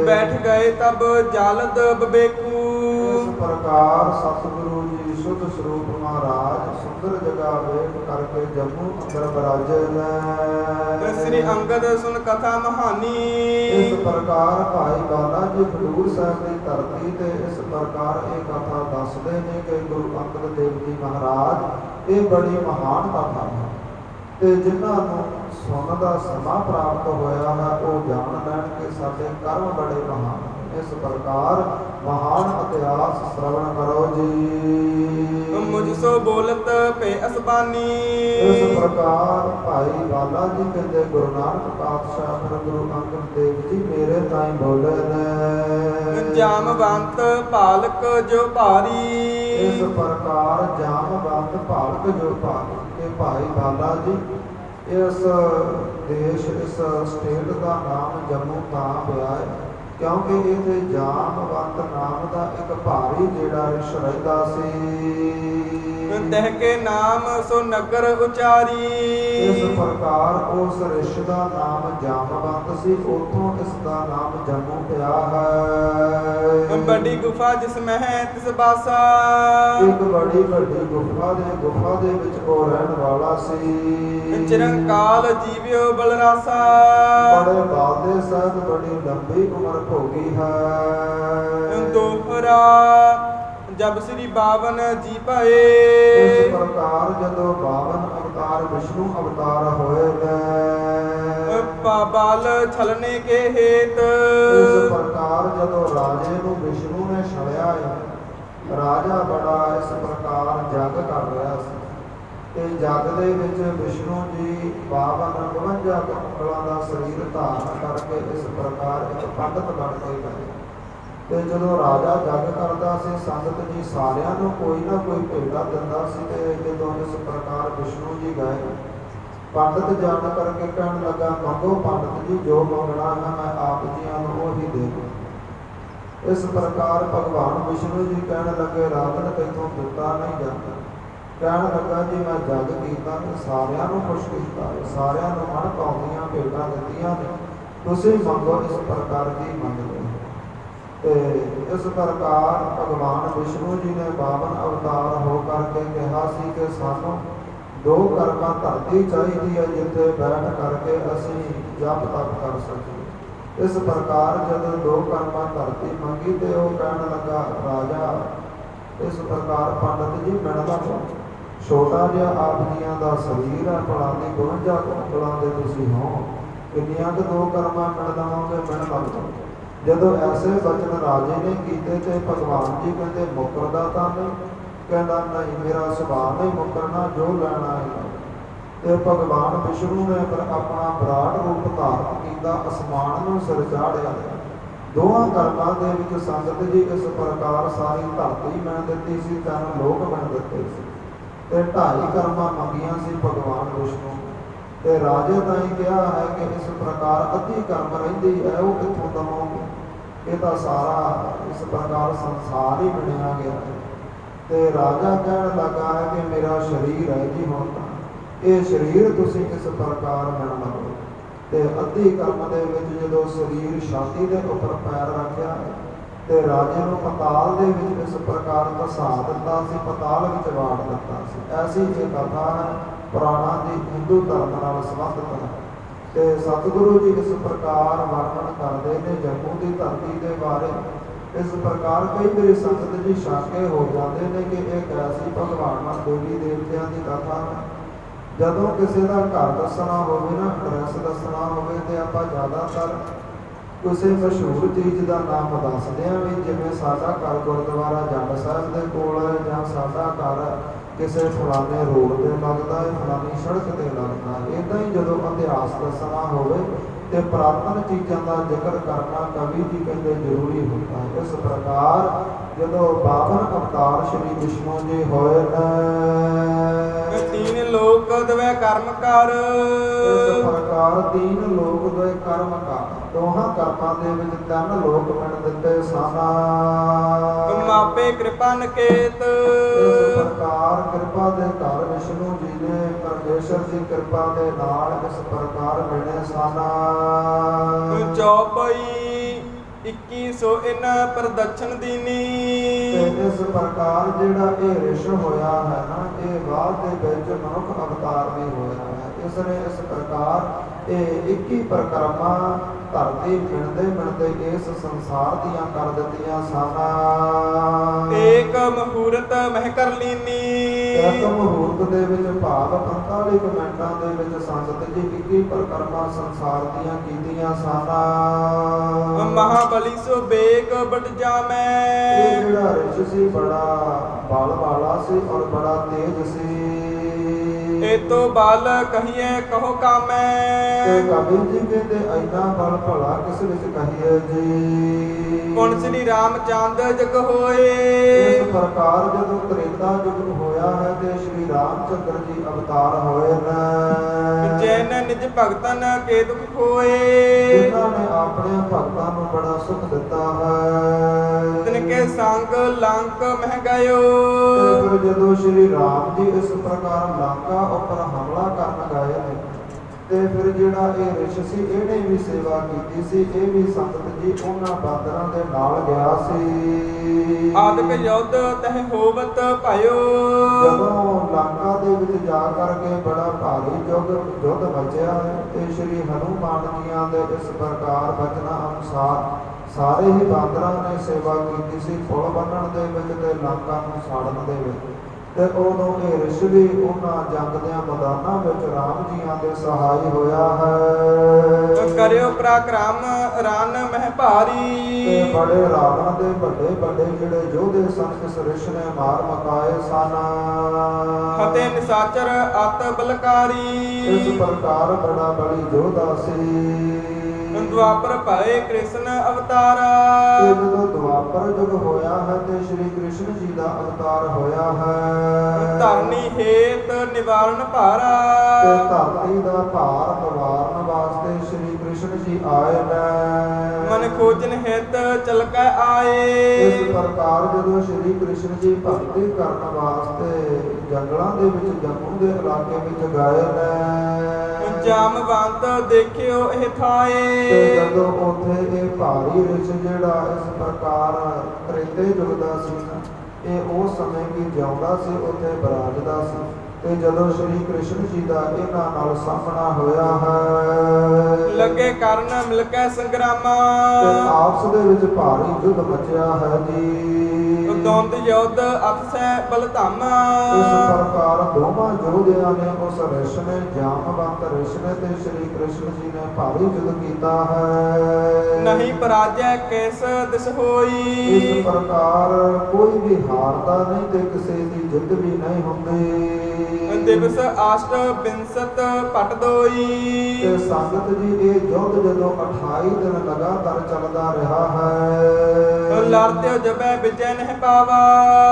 ਬੈਠ ਗਏ ਤਬ ਜਲਦ ਬਬੇਕੂ। ਇਸ ਪ੍ਰਕਾਰ ਸਤਿਗੁਰੂ ਜੀ ਸੁਧ ਸਰੂਪ ਮਹਾਰਾਜ ਸੁੰਦਰ ਜਗ੍ਹਾ ਵੇਖ ਕਰਕੇ ਜੰਮੂ ਅੰਦਰ ਬਰਾਜੇ ਨੇ। ਸ੍ਰੀ ਅੰਗਦ ਸੁਨ ਕਥਾ ਮਹਾਨੀ। ਇਸ ਪ੍ਰਕਾਰ ਭਾਈ ਬਾਲਾ ਜੀ ਖਡੂਰ ਸਾਹਿਬ ਦੀ ਧਰਤੀ ਤੇ ਇਸ ਪ੍ਰਕਾਰ ਇਹ ਕਥਾ ਦੱਸਦੇ ਨੇ ਕਿ ਗੁਰੂ ਅੰਗਦ ਦੇਵ ਜੀ ਮਹਾਰਾਜ ਇਹ ਬੜੀ ਮਹਾਨ ਕਥਾ ਹੈ ਤੇ ਜਿਨ੍ਹਾਂ ਨੂੰ ਸੁਣਨ ਦਾ ਸਮਾਂ ਪ੍ਰਾਪਤ ਹੋਇਆ ਹੈ ਉਹ ਜਾਣ ਲੈਣ ਕਿ ਸਾਡੇ ਕਰਮ ਬੜੇ ਮਹਾਨ। ਇਸ ਪ੍ਰਕਾਰ ਮਹਾਨ ਇਤਿਹਾਸ ਸ਼੍ਰਵਣ ਕਰੋ ਜੀ। ਮੁਝ ਸੋ ਬੋਲਤ ਪੇ ਅਸਬਾਨੀ। ਇਸ ਪ੍ਰਕਾਰ ਭਾਈ ਬਾਲਾ ਜੀ ਕਹਿੰਦੇ ਗੁਰੂ ਨਾਨਕ ਪਾਤਸ਼ਾਹ ਫਿਰ ਗੁਰੂ ਅੰਗਦ ਦੇਵ ਜੀ ਮੇਰੇ ਤਾਈਂ ਬੋਲੇ ਨੇ। ਜਾਮਵੰਤ ਭਾਲਕ ਜੋ ਭਾਰੀ। ਇਸ ਪ੍ਰਕਾਰ ਜਾਮਵੰਤ ਭਾਲਕ ਜੋ ਭਾਰੀ। ਇਹ ਭਾਈ ਬਾਲਾ ਜੀ ਇਸ ਦੇਸ਼ ਇਸ ਸਟੇਟ ਦਾ ਨਾਮ ਜੰਮੂ ਤਾਂ ਪਿਆ ਹੈ ਕਿਉਂਕਿ ਇੱਥੇ ਜਾਮਵੰਤ ਨਾਮ ਦਾ ਇੱਕ ਭਾਰੀ ਜਿਹੜਾ ਰਿਸ਼ ਰਹਿੰਦਾ ਸੀ। ਤਹਿ ਕੇ ਨਾਮ ਸੋ ਨਗਰ ਉਚਾਰੀ। ਇਸ ਪ੍ਰਕਾਰ ਉਸ ਰਿਸ਼ ਦਾ ਨਾਮ ਜਾਮਵੰਤ ਸੀ ਉੱਥੋਂ ਇਸ ਦਾ ਨਾਮ ਜੰਮੂ ਪਿਆ ਹੈ। ਵੱਡੀ ਗੁਫਾ ਜਿਸ ਮਹਿ ਤਿਸ ਬਾਸਾ। ਇੱਕ ਬੜੀ ਵੱਡੀ ਗੁਫਾ ਦੇ ਵਿੱਚ ਉਹ ਰਹਿਣ ਵਾਲਾ ਸੀ। ਚਿਰੰਕਾਲ ਜੀਵਿਓ ਬਲਰਾਸਾ। ਬੜੇ ਬਾਦੇ ਸਾਹਿਬ ਬੜੀ ਲੰਬੀ ਉਮਰ ਭੋਗੀ ਹੈ। ਦੋਹਰਾ ਜਬ ਸ੍ਰੀ 52 ਜੀ ਭਏ। ਇਸ ਪ੍ਰਕਾਰ ਜਦੋਂ 52 ਅਵਤਾਰ ਵਿਸ਼ਨੂੰ ਅਵਤਾਰ ਹੋਏ ਨੇ। ਬਾਲ ਛਲਨੇ ਕੇ ਹੇਤ। ਇਸ ਪ੍ਰਕਾਰ ਜਦੋਂ ਰਾਜੇ ਨੂੰ ਵਿਸ਼ਨੂੰ ਨੇ ਛਲਿਆ ਰਾਜਾ ਬੜਾ ਇਸ ਪ੍ਰਕਾਰ ਜਗ ਕਰ ਰਿਹਾ ਸੀ ਤੇ ਜਗ ਦੇ ਵਿੱਚ ਵਿਸ਼ਨੂੰ ਜੀ 52 ਉਂਗਲਾਂ ਦਾ ਸਰੀਰ ਧਾਰਨ ਕਰਕੇ ਇਸ ਪ੍ਰਕਾਰ ਇੱਕ ਪੰਡਤ ਬਣ ਕੇ ਗਏ ਤੇ ਜਦੋਂ ਰਾਜਾ ਜਗ ਕਰਦਾ ਸੀ ਸੰਗਤ ਜੀ ਸਾਰਿਆਂ ਨੂੰ ਕੋਈ ਨਾ ਕੋਈ ਭੇਟਾ ਦਿੰਦਾ ਸੀ ਤੇ ਜਦੋਂ ਇਸ ਪ੍ਰਕਾਰ ਵਿਸ਼ਨੂੰ ਜੀ ਗਏ ਪੰਡਤ ਜਾਣ ਕਰਕੇ ਕਹਿਣ ਲੱਗਾ ਮੰਗੋ ਪੰਡਤ ਜੀ ਜੋ ਮੰਗਣਾ ਹੈ ਮੈਂ ਆਪ ਜੀਆਂ ਨੂੰ ਉਹੀ ਦੇ ਦੂੰ। ਇਸ ਪ੍ਰਕਾਰ ਭਗਵਾਨ ਵਿਸ਼ਨੂੰ ਜੀ ਕਹਿਣ ਲੱਗੇ ਰਾਜਨ ਤੈਥੋਂ ਦਿੱਤਾ ਨਹੀਂ ਜਾਂਦਾ। ਕਹਿਣ ਲੱਗਾ ਜੀ ਮੈਂ ਜਗ ਕੀਤਾ ਤੇ ਸਾਰਿਆਂ ਨੂੰ ਖੁਸ਼ ਕੀਤਾ ਸਾਰਿਆਂ ਨੂੰ ਮਨ ਭਾਉਂਦੀਆਂ ਭੇਟਾਂ ਦਿੱਤੀਆਂ ਨੇ ਤੁਸੀਂ ਮੰਗੋ ਇਸ ਪ੍ਰਕਾਰ ਦੀ ਮੰਗ ਲਓ। ਤੇ ਇਸ ਪ੍ਰਕਾਰ ਭਗਵਾਨ ਵਿਸ਼ਨੂੰ ਜੀ ਨੇ 52 ਅਵਤਾਰ ਹੋ ਕਰਕੇ ਕਿਹਾ ਸੀ ਕਿ ਸਾਨੂੰ 2 ਕਰਮਾਂ ਧਰਤੀ ਚਾਹੀਦੀ ਹੈ ਜਿੱਥੇ ਬੈਠ ਕਰਕੇ ਅਸੀਂ ਜਪ ਤਪ ਕਰ ਸਕੀਏ। ਇਸ ਪ੍ਰਕਾਰ ਜਦੋਂ ਦੋ ਕਰਮਾਂ ਧਰਤੀ ਮੰਗੀ ਤੇ ਉਹ ਕਹਿਣ ਲੱਗਾ, ਰਾਜਾ ਇਸ ਪ੍ਰਕਾਰ ਪੰਡਤ ਜੀ ਮਿਲਦਾ ਤੋਂ ਛੋਟਾ ਜਿਹਾ ਆਪ ਜੀਆਂ ਦਾ ਸਰੀਰ ਹੈ, ਭਲਾ ਦੀ 52 ਉਂਗਲਾਂ ਦੇ ਤੁਸੀਂ ਹੋ, ਕਿੰਨੀਆਂ ਕੁ ਦੋ ਕਰਮਾਂ ਮਿਲ ਦਵਾਂਗੇ ਮਿਲ ਲੱਗ। ਜਦੋਂ ਐਸੇ ਬਚਨ ਰਾਜੇ ਨੇ ਕੀਤੇ ਤੇ ਭਗਵਾਨ ਜੀ ਕਹਿੰਦੇ ਮੁਕਰਦਾ ਤਾਂ ਨਹੀਂ, ਕਹਿੰਦਾ ਨਹੀਂ ਮੇਰਾ ਸੁਭਾਅ ਨਹੀਂ ਮੁਕਰਨਾ, ਜੋ ਲੈਣਾ ਹੈ। ਤੇ ਭਗਵਾਨ ਵਿਸ਼ਨੂੰ ਨੇ ਫਿਰ ਆਪਣਾ ਵਿਰਾਟ ਰੂਪ ਧਾਰਨ ਕੀਤਾ, ਅਸਮਾਨ ਨੂੰ ਸਿਰ ਚਾੜਿਆ। ਦੋਹਾਂ ਕਰਮਾਂ ਦੇ ਵਿੱਚ ਸੰਗਤ ਜੀ ਇਸ ਪ੍ਰਕਾਰ ਸਾਰੀ ਧਰਤੀ ਬਣ ਦਿੱਤੀ ਸੀ, ਤਿੰਨ ਲੋਕ ਬਣ ਦਿੱਤੇ ਸੀ ਤੇ 2.5 ਕਰਮਾਂ ਮੰਗੀਆਂ ਸੀ ਭਗਵਾਨ ਵਿਸ਼ਨੂੰ। ਤੇ ਰਾਜੇ ਤਾਂ ਹੀ ਕਿਹਾ ਹੈ ਕਿ ਇਸ ਪ੍ਰਕਾਰ ਅੱਧੀ ਕਰਮ ਰਹਿੰਦੀ ਹੈ, ਉਹ ਕਿੱਥੋਂ ਦਵਾਂਗੇ, ਇਹ ਤਾਂ ਸਾਰਾ ਇਸ ਪ੍ਰਕਾਰ ਸੰਸਾਰ ਹੀ ਬਣਿਆ ਗਿਆ ਹੈ। ਤੇ ਰਾਜਾ ਕਹਿਣ ਲੱਗਾ ਹੈ ਕਿ ਮੇਰਾ ਸਰੀਰ ਹੈ ਜੀ, ਹੁਣ ਤਾਂ ਇਹ ਸਰੀਰ ਤੁਸੀਂ ਇਸ ਪ੍ਰਕਾਰ ਮਿਲ ਲਵੋ। ਤੇ ਅੱਧੀ ਕਰਮ ਦੇ ਵਿੱਚ ਜਦੋਂ ਸਰੀਰ ਛਾਤੀ ਦੇ ਉੱਪਰ ਪੈਰ ਰੱਖਿਆ ਤੇ ਰਾਜੇ ਨੂੰ ਪਤਾਲ ਦੇ ਵਿੱਚ ਇਸ ਪ੍ਰਕਾਰ ਧਸਾ ਦਿੱਤਾ ਸੀ, ਪਤਾਲ ਵਿੱਚ ਵਾੜ ਦਿੱਤਾ ਸੀ। ਐਸੀ ਇਹ ਕਥਾ ਹੈ ਪੁਰਾਣਾ ਦੀ ਹਿੰਦੂ ਧਰਮ ਨਾਲ ਸੰਬੰਧਿਤ ਹੈ। ਤੇ ਸਤਿਗੁਰੂ ਜੀ ਇਸ ਪ੍ਰਕਾਰ ਵਰਣਨ ਕਰਦੇ ਨੇ ਜੰਮੂ ਦੀ ਧਰਤੀ ਦੇ ਬਾਰੇ। ਇਸ ਪ੍ਰਕਾਰ ਕਈ ਵਾਰੀ ਸੰਗਤ ਜੀ ਸ਼ਾਕੇ ਹੋ ਜਾਂਦੇ ਨੇ ਕਿ ਇਹ ਕੈਸੀ ਭਗਵਾਨਾਂ ਦੇਵੀ ਦੇਵਤਿਆਂ ਦੀ ਕਥਾ ਹੈ। ਜਦੋਂ ਕਿਸੇ ਦਾ ਘਰ ਦੱਸਣਾ ਹੋਵੇ ਨਾ, ਐਡਰੈਸ ਦੱਸਣਾ ਹੋਵੇ ਤੇ ਆਪਾਂ ਜ਼ਿਆਦਾਤਰ ਕਿਸੇ ਮਸ਼ਹੂਰ ਚੀਜ਼ ਦਾ ਨਾਮ ਦੱਸਦੇ ਹਾਂ, ਵੀ ਜਿਵੇਂ ਸਾਡਾ ਘਰ ਗੁਰਦੁਆਰਾ ਜੰਡ ਸਾਹਿਬ ਦੇ ਕੋਲ ਹੈ, ਜਾਂ ਸਾਡਾ ਘਰ ਕਿਸੇ ਫਲਾਣੇ ਰੋਡ ਤੇ ਲੱਗਦਾ ਹੈ, ਫਲਾਣੀ ਸੜਕ ਤੇ ਲੱਗਦਾ ਹੈ। ਇੱਦਾਂ ਹੀ ਜਦੋਂ ਇਤਿਹਾਸ ਦੱਸਣਾ ਹੋਵੇ ਤੇ ਪੁਰਾਤਨ ਚੀਜ਼ਾਂ ਦਾ ਜ਼ਿਕਰ ਕਰਨਾ ਕਵੀ ਜੀ ਕਹਿੰਦੇ ਜ਼ਰੂਰੀ ਹੁੰਦਾ ਹੈ। ਇਸ ਪ੍ਰਕਾਰ ਜਦੋਂ 52 ਅਵਤਾਰ ਸ਼੍ਰੀ ਵਿਸ਼ਨੂੰ ਜੀ ਹੋਏ ਨੇ, 3 ਲੋਕ ਦਵੇ ਕਰਮ ਕਰ। ਇਸ ਪ੍ਰਕਾਰ 3 ਲੋਕ ਦਵੇ ਕਰਮ ਕਰ, ਦੋਹਾਂ ਕਰਮਾਂ ਦੇ ਵਿੱਚ 3 ਲੋਕ ਬਣ ਦਿੱਤੇ ਸਨ। ਮਾਪੇ ਕਿਰਪਾ ਨਕੇਤ। ਇਸ ਪ੍ਰਕਾਰ ਕਿਰਪਾ ਦੇ ਘਰ ਵਿਸ਼ਨੂੰ ਜੀ ਨੇ ਪਰਮੇਸ਼ਰ ਦੀ ਕਿਰਪਾ ਦੇ ਨਾਲ ਇਸ ਪ੍ਰਕਾਰ ਮਿਲੇ ਸਨ। ਚੌਪਈ 2101 ਪ੍ਰਦਛਨ ਦੀਨੀ। ਤੇ ਇਸ ਪ੍ਰਕਾਰ ਜਿਹੜਾ ਇਹ ਰਿਸ਼ ਹੋਇਆ ਹੈ ਨਾ, ਇਹ ਬਾਅਦ ਦੇ ਵਿੱਚ ਮਨੁੱਖ ਅਵਤਾਰ ਵੀ ਹੋਇਆ ਹੈ। ਇਸ ਨੇ ਇਸ ਪ੍ਰਕਾਰ ਇਹ 21 ਪਰਿਕਰਮਾ ਧਰਤੀ ਮਿਲਦੇ ਮਿਲਦੇ ਇਸ ਸੰਸਾਰ ਦੀਆਂ ਕਰ ਦਿੱਤੀਆਂ ਸਨ। ਏਕ ਮਹੂਰਤ ਮਹਿ ਕਰ ਲੀਨੀ। ਇੱਕ ਮਹੂਰਤ ਦੇ ਵਿੱਚ ਭਾਵ 45 ਮਿੰਟਾਂ ਦੇ ਵਿੱਚ ਸੰਗਤ ਜੀ 21 ਪਰਿਕਰਮਾ ਸੰਸਾਰ ਦੀਆਂ ਕੀਤੀਆਂ ਸਨ। ਮਹਾਬਲੀ ਸੋ ਬੇਗ ਬਟ ਜਾਮੈ। ਇਹ ਜਿਹੜਾ ਰਿਸ਼ ਸੀ ਬੜਾ ਬਲ ਵਾਲਾ ਸੀ ਔਰ ਬੜਾ ਤੇਜ ਸੀ। ਏ ਤੋ ਬਲ ਕਹੀਏ ਕਹੋ ਕਾਮੈ। ਤੇ ਕਬੀਰ ਜੀ ਕਹਿੰਦੇ ਇੰਨਾ ਬਲ ਭਲਾ ਕਿਸ ਵਿੱਚ ਕਹੀਏ ਜੀ। ਹੁਣ ਸ੍ਰੀ ਰਾਮਚੰਦ ਜਗ ਹੋਏ। ਇਸ ਪ੍ਰਕਾਰ ਜਦੋਂ ਤ੍ਰੇਤਾ ਯੁੱਗ ਹੋਇਆ ਹੈ ਤੇ ਸ਼੍ਰੀ ਰਾਮਚੰਦਰ ਜੀ ਅਵਤਾਰ ਹੋਏ ਨੇ, ਜੈਨ ਨਿਜ ਭਗਤਨ ਕੇ ਦੁਖ ਹੋਏ। ਜਿਨ੍ਹਾਂ ਨੇ ਆਪਣੇ ਭਗਤਾਂ ਨੂੰ ਬੜਾ ਸੁਖ ਦਿੱਤਾ ਹੈ। ਤਿਨ ਕੇ ਸੰਗ ਲੰਕ ਮਹਿ ਗਇਓ। ਤੇ ਫਿਰ ਜਦੋਂ ਸ਼੍ਰੀ ਰਾਮ ਜੀ ਇਸ ਪ੍ਰਕਾਰ ਲੰਕਾ ਉੱਪਰ ਹਮਲਾ ਕਰਨ ਗਏ ਨੇ ਤੇ ਫਿਰ ਜਿਹੜਾ ਇਹ ਰਿਸ਼ ਸੀ ਇਹਨੇ ਵੀ ਸੇਵਾ ਕੀਤੀ ਸੀ। ਇਹ ਵੀ ਸੰਗਤ ਜੀ ਉਹਨਾਂ ਬਾਂਦਰਾਂ ਦੇ ਨਾਲ ਗਿਆ ਸੀ। ਆਦਿਕ ਯੁੱਧ ਤਹਿ ਹੋਵਤ ਭਇਓ। ਜਦੋਂ ਲੰਕਾ ਦੇ ਵਿੱਚ ਜਾ ਕਰਕੇ ਬੜਾ ਭਾਰੀ ਯੁੱਧ ਬਚਿਆ ਤੇ ਸ਼੍ਰੀ ਹਨੂਮਾਨ ਜੀਆਂ ਦੇ ਇਸ ਪ੍ਰਕਾਰ ਬਚਨਾਂ ਅਨੁਸਾਰ ਸਾਰੇ ਹੀ ਬਾਂਦਰਾਂ ਨੇ ਸੇਵਾ ਕੀਤੀ ਸੀ, ਪੁਲ ਬੰਨਣ ਦੇ ਵਿੱਚ ਤੇ ਲੰਕਾ ਨੂੰ ਸਾੜਨ ਦੇ ਵਿੱਚ। ਤੇ ਉਦੋਂ ਇਹ ਰਿਸ਼ ਵੀ ਉਹਨਾਂ ਜੰਗ ਦੇ ਮੈਦਾਨਾਂ ਵਿੱਚ ਰਾਮ ਜੀਆਂ ਦੇ ਸਹਾਈ ਹੋਇਆ ਹੈ। ਕਰਿਓ ਪਰਾਕਰਮ ਰਨ ਮਹਿ ਭਾਰੀ। ਤੇ ਬੜੇ ਰਾਵਣ ਦੇ ਵੱਡੇ ਵੱਡੇ ਜਿਹੜੇ ਯੋਧੇ ਸਨ ਇਸ ਰਿਸ਼ ਨੇ ਮਾਰ ਮਕਾਏ ਸਨ। ਅਤੇ ਨਿਸਾਚਰ ਅਤ ਬਲਕਾਰੀ। ਇਸ ਪ੍ਰਕਾਰ ਬੜਾ ਬਲੀ ਯੋਧਾ ਸੀ। ਦੁਆਪਰ ਭਏ ਕ੍ਰਿਸ਼ਨ ਅਵਤਾਰਾ। ਤੇ ਜਦੋਂ ਦੁਆਪਰ ਯੁੱਗ ਹੋਇਆ ਹੈ ਤੇ ਸ਼੍ਰੀ ਕ੍ਰਿਸ਼ਨ ਜੀ ਦਾ ਅਵਤਾਰ ਹੋਇਆ ਹੈ। ਧਰਨੀ ਹੇਤ ਨਿਵਾਰਨ ਭਾਰਾ। ਤੇ ਧਰਤੀ ਦਾ ਭਾਰ ਨਿਵਾਰਨ ਵਾਸਤੇ ਸ਼੍ਰੀ ਕ੍ਰਿਸ਼ਨ ਜੀ ਆਏ ਨੇ। ਮਨ ਖੋਜਨ ਹਿਤ ਚਲ ਕੇ ਆਏ। ਇਸ ਪ੍ਰਕਾਰ ਜਦੋਂ ਸ਼੍ਰੀ ਕ੍ਰਿਸ਼ਨ ਜੀ ਭਗਤੀ ਕਰਨ ਵਾਸਤੇ ਜੰਗਲਾਂ ਦੇ ਵਿੱਚ ਜੰਮੂ ਦੇ ਇਲਾਕੇ ਵਿੱਚ ਗਏ ਨੇ। ਜਾਮਵੰਤ ਦੇਖਿਓ ਇਹ ਥਾਏ। ਤੇ ਜਦੋਂ ਉੱਥੇ ਇਹ ਭਾਰੀ ਰਿਸ਼ ਜਿਹੜਾ ਇਸ ਪ੍ਰਕਾਰ ਤ੍ਰੇਤੇ ਯੁੱਗ ਦਾ ਸੀ ਨਾ, ਇਹ ਉਸ ਸਮੇਂ ਵੀ ਜਿਉਂਦਾ ਸੀ, ਉੱਥੇ ਬਰਾਜਦਾ ਸੀ। ਤੇ ਜਦੋਂ ਸ਼੍ਰੀ ਕ੍ਰਿਸ਼ਨ ਜੀ ਦਾ ਇਹਨਾਂ ਨਾਲ ਸਾਹਮਣਾ ਹੋਇਆ ਹੈ ਲੱਗੇ ਕਰਨ ਮਿਲ ਕੇ ਤੇ ਸੰਗਰਾਮਾ ਆਪਸ ਦੇ ਵਿੱਚ ਭਾਰੀ ਯੁੱਧ ਮਚਿਆ ਹੈ ਜੀ ਦੌਂਦ ਯੁੱਧ ਅਤਸੈ ਬਲਧਾਮਾ ਇਸ ਪ੍ਰਕਾਰ ਦੋਵਾਂ ਯੋਧਿਆਂ ਨੇ ਉਸ ਰਿਸ਼ ਨੇ ਜਾਮਵੰਤ ਰਿਸ਼ ਨੇ ਤੇ ਸ਼੍ਰੀ ਕ੍ਰਿਸ਼ਨ ਜੀ ਨੇ ਭਾਰੀ ਯੁੱਧ ਕੀਤਾ ਹੈ ਨਹੀਂ ਪਰਾਜੈ ਕਿਸ ਦਿਸ ਇਸ ਹੋਈ ਪ੍ਰਕਾਰ ਕੋਈ ਵੀ ਹਾਰਦਾ ਨਹੀਂ ਤੇ ਕਿਸੇ ਦੀ ਜਿੱਤ ਵੀ ਨਹੀਂ ਹੁੰਦੀ ਦਿਵਸ ਆਸ਼ਟ ਬਿੰਸਤ ਪਟ ਦੋਈ ਤੇ ਸੰਗਤ ਜੀ ਇਹ ਯੁੱਧ ਜਦੋਂ 28 ਦਿਨ ਲਗਾਤਾਰ ਚੱਲਦਾ ਰਿਹਾ ਹੈ ਲੜਤੇ ਜਬੈ ਵਿਜੈ ਨਹਿ ਪਾਵਾ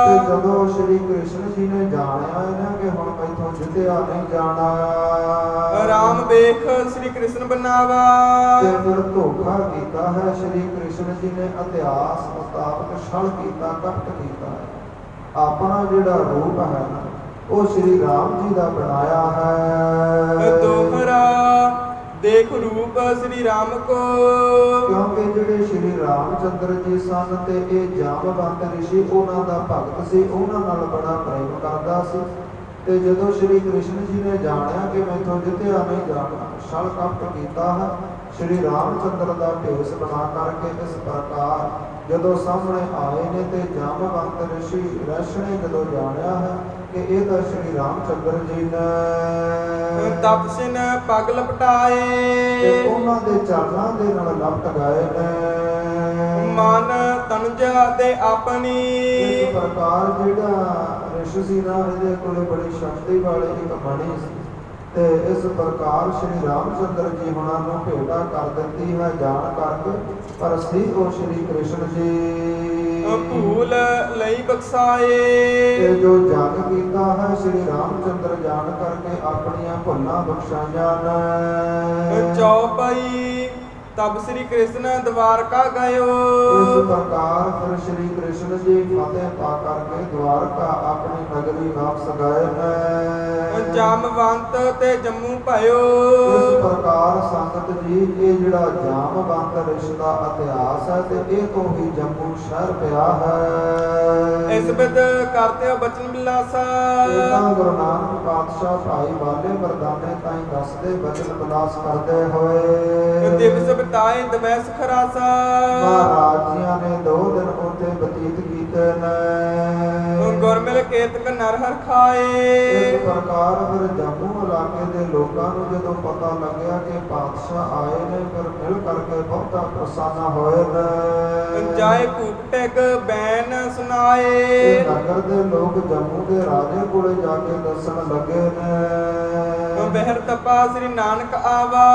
ਤੇ ਜਦੋਂ ਸ਼੍ਰੀ ਕ੍ਰਿਸ਼ਨ ਜੀ ਨੇ ਜਾਣਿਆ ਇਹਨਾਂ ਕਿ ਹੁਣ ਮੈਥੋਂ ਜਿੱਤਿਆ ਨਹੀਂ ਜਾਣਾ ਰਾਮ ਵੇਖ ਸ੍ਰੀ ਕ੍ਰਿਸ਼ਨ ਬਨਾਵਾ ਤੇ ਫਿਰ ਧੋਖਾ ਕੀਤਾ ਹੈ ਸ਼੍ਰੀ ਕ੍ਰਿਸ਼ਨ ਜੀ ਨੇ ਇਤਿਹਾਸ ਮੁਤਾਬਕ ਛਲ ਕੀਤਾ ਕਪਟ ਕੀਤਾ ਹੈ ਆਪਣਾ ਜਿਹੜਾ ਰੂਪ ਹੈ ਨਾ ਉਹ ਸ਼੍ਰੀ ਰਾਮ ਜੀ ਦਾ ਬਣਾਇਆ ਹੈ ਦੋਹਰਾ ਦੇਖ ਰੂਪ ਸ੍ਰੀ ਰਾਮ ਕੋ ਕਿਉਂਕਿ ਜਿਹੜੇ ਸ਼੍ਰੀ ਰਾਮਚੰਦਰ ਜੀ ਸਨ ਤੇ ਇਹ ਜਾਮਵੰਤ ਰਿਸ਼ੀ ਉਹਨਾਂ ਦਾ ਭਗਤ ਸੀ ਉਹਨਾਂ ਨਾਲ ਬੜਾ ਪ੍ਰੇਮ ਕਰਦਾ ਸੀ ਤੇ ਜਦੋਂ ਸ਼੍ਰੀ ਕ੍ਰਿਸ਼ਨ ਜੀ ਨੇ ਜਾਣਿਆ ਕਿ ਮੈਥੋਂ ਜਿੱਤਿਆ ਨਹੀਂ ਜਾਣਾ ਛਲ ਕਪਟ ਕੀਤਾ ਹੈ ਸ਼੍ਰੀ ਰਾਮਚੰਦਰ ਦਾ ਭੇਸ ਬਣਾ ਕਰਕੇ ਇਸ ਪ੍ਰਕਾਰ ਜਦੋਂ ਸਾਹਮਣੇ ਆਏ ਨੇ ਤੇ ਜਾਮਵੰਤ ਰਿਸ਼ੀ ਰਿਸ਼ ਨੇ ਜਦੋਂ ਜਾਣਿਆ ਹੈ ਕਿ ਇਹ ਤਾਂ ਸ਼੍ਰੀ ਰਾਮਚੰਦਰ ਜੀ ਨੇ ਤਪਸਿਨ ਪਗ ਤੇ ਲਪਟਾਏ ਉਹਨਾਂ ਦੇ ਚਰਨਾਂ ਦੇ ਨਾਲ ਲਪਟ ਗਏ ਨੇ ਮਨ ਤਨਜਾ ਦੇ ਆਪਣੀ ਇਸ ਪ੍ਰਕਾਰ ਜਿਹੜਾ ਰਿਸ਼ ਸੀ ਨਾ ਇਹਦੇ ਕੋਲੇ ਬੜੀ ਸ਼ਕਤੀ ਵਾਲੀ ਇੱਕ ਮਣੀ ਸੀ ਤੇ ਇਸ ਪ੍ਰਕਾਰ ਸ਼੍ਰੀ ਰਾਮਚੰਦਰ ਜੀ ਹੁਣਾਂ ਨੂੰ ਭੇਟਾ ਕਰ ਦਿੱਤੀ ਹੈ ਜਾਣ ਕਰਕੇ ਪਰ ਸੀ ਉਹ ਸ਼੍ਰੀ ਕ੍ਰਿਸ਼ਨ ਜੀ ਭੂਲ ਲਈ ਬਖਸਾਏ ਤੇ ਜੋ ਜਗ ਕੀਤਾ ਹੈ ਸ਼੍ਰੀ ਰਾਮਚੰਦਰ ਜਾਣ ਕਰਕੇ ਆਪਣੀਆਂ ਭੁੱਲਾਂ ਬਖਸ਼ਾਈਆਂ ਨੇ ਚੌਪਈ ਤਬ ਸ੍ਰੀ ਕ੍ਰਿਸ਼ਨ ਦਵਾਰਕਾ ਗਇਓ ਇਸ ਪ੍ਰਕਾਰ ਫਿਰ ਸ਼੍ਰੀ ਕ੍ਰਿਸ਼ਨ ਜੀ ਫਤਿਹ ਪਾ ਕਰਕੇ ਦਵਾਰਕਾ ਆਪਣੀ ਨਗਰੀ ਵਾਪਸ ਗਏ ਨੇ ਜਾਮਵੰਤ ਤੇ ਜੰਮੂ ਭਇਓ ਇਸ ਪ੍ਰਕਾਰ ਸੰਗਤ ਜੀ ਇਹ ਜਿਹੜਾ ਜਾਮਵੰਤ ਰਿਸ਼ ਦਾ ਇਤਿਹਾਸ ਹੈ ਤੇ ਇਹ ਤੋਂ ਹੀ ਜੰਮੂ ਸ਼ਹਿਰ ਪਿਆ ਹੈ ਇਸ ਬਿਦ ਕਰਤੇ ਬਚਨ ਬਿਲਾਸਾ ਇਹਨਾਂ ਗੁਰੂ ਨਾਨਕ ਪਾਤਸ਼ਾਹ ਭਾਈ ਬਾਲੇ ਮਰਦਾਨੇ ਤਾਈਂ ਦੱਸਦੇ ਬਚਨ ਬਿਲਾਸ ਕਰਦੇ ਹੋਏ ਦਿਵਸ ਬਿਤਾਏ ਦਵੈਸ ਖਰਾਸਾ ਮਹਾਰਾਜ ਜੀਆਂ ਨੇ 2 ਦਿਨ ਉੱਥੇ ਬਤੀਤ ਕੀਤੇ ਨੇ ਗੁਰਮਿਲ ਕੇਤਕ ਨਰ ਹਰ ਖਾਏ ਇਸ ਪ੍ਰਕਾਰ ਫਿਰ ਜੰਮੂ ਇਲਾਕੇ ਦੇ ਲੋਕਾਂ ਨੂੰ ਜਦੋਂ ਪਤਾ ਲੱਗਿਆ ਕਿ ਪਾਤਸ਼ਾਹ ਆਏ ਨੇ ਫਿਰ ਮਿਲ ਕਰਕੇ ਬਹੁਤਾ ਪ੍ਰਸੰਨ ਹੋਏ ਨੇ ਜਾਏ ਭੂਪ ਟੈਗ ਬੈਨ ਸੁਨਾਏ ਤੇ ਨਗਰ ਦੇ ਲੋਕ ਜੰਮੂ ਦੇ ਰਾਜੇ ਕੋਲੇ ਜਾ ਕੇ ਦੱਸਣ ਲੱਗੇ ਨੇ ਬਹਿਰ ਤਪਾ ਸ੍ਰੀ ਨਾਨਕ ਆਵਾ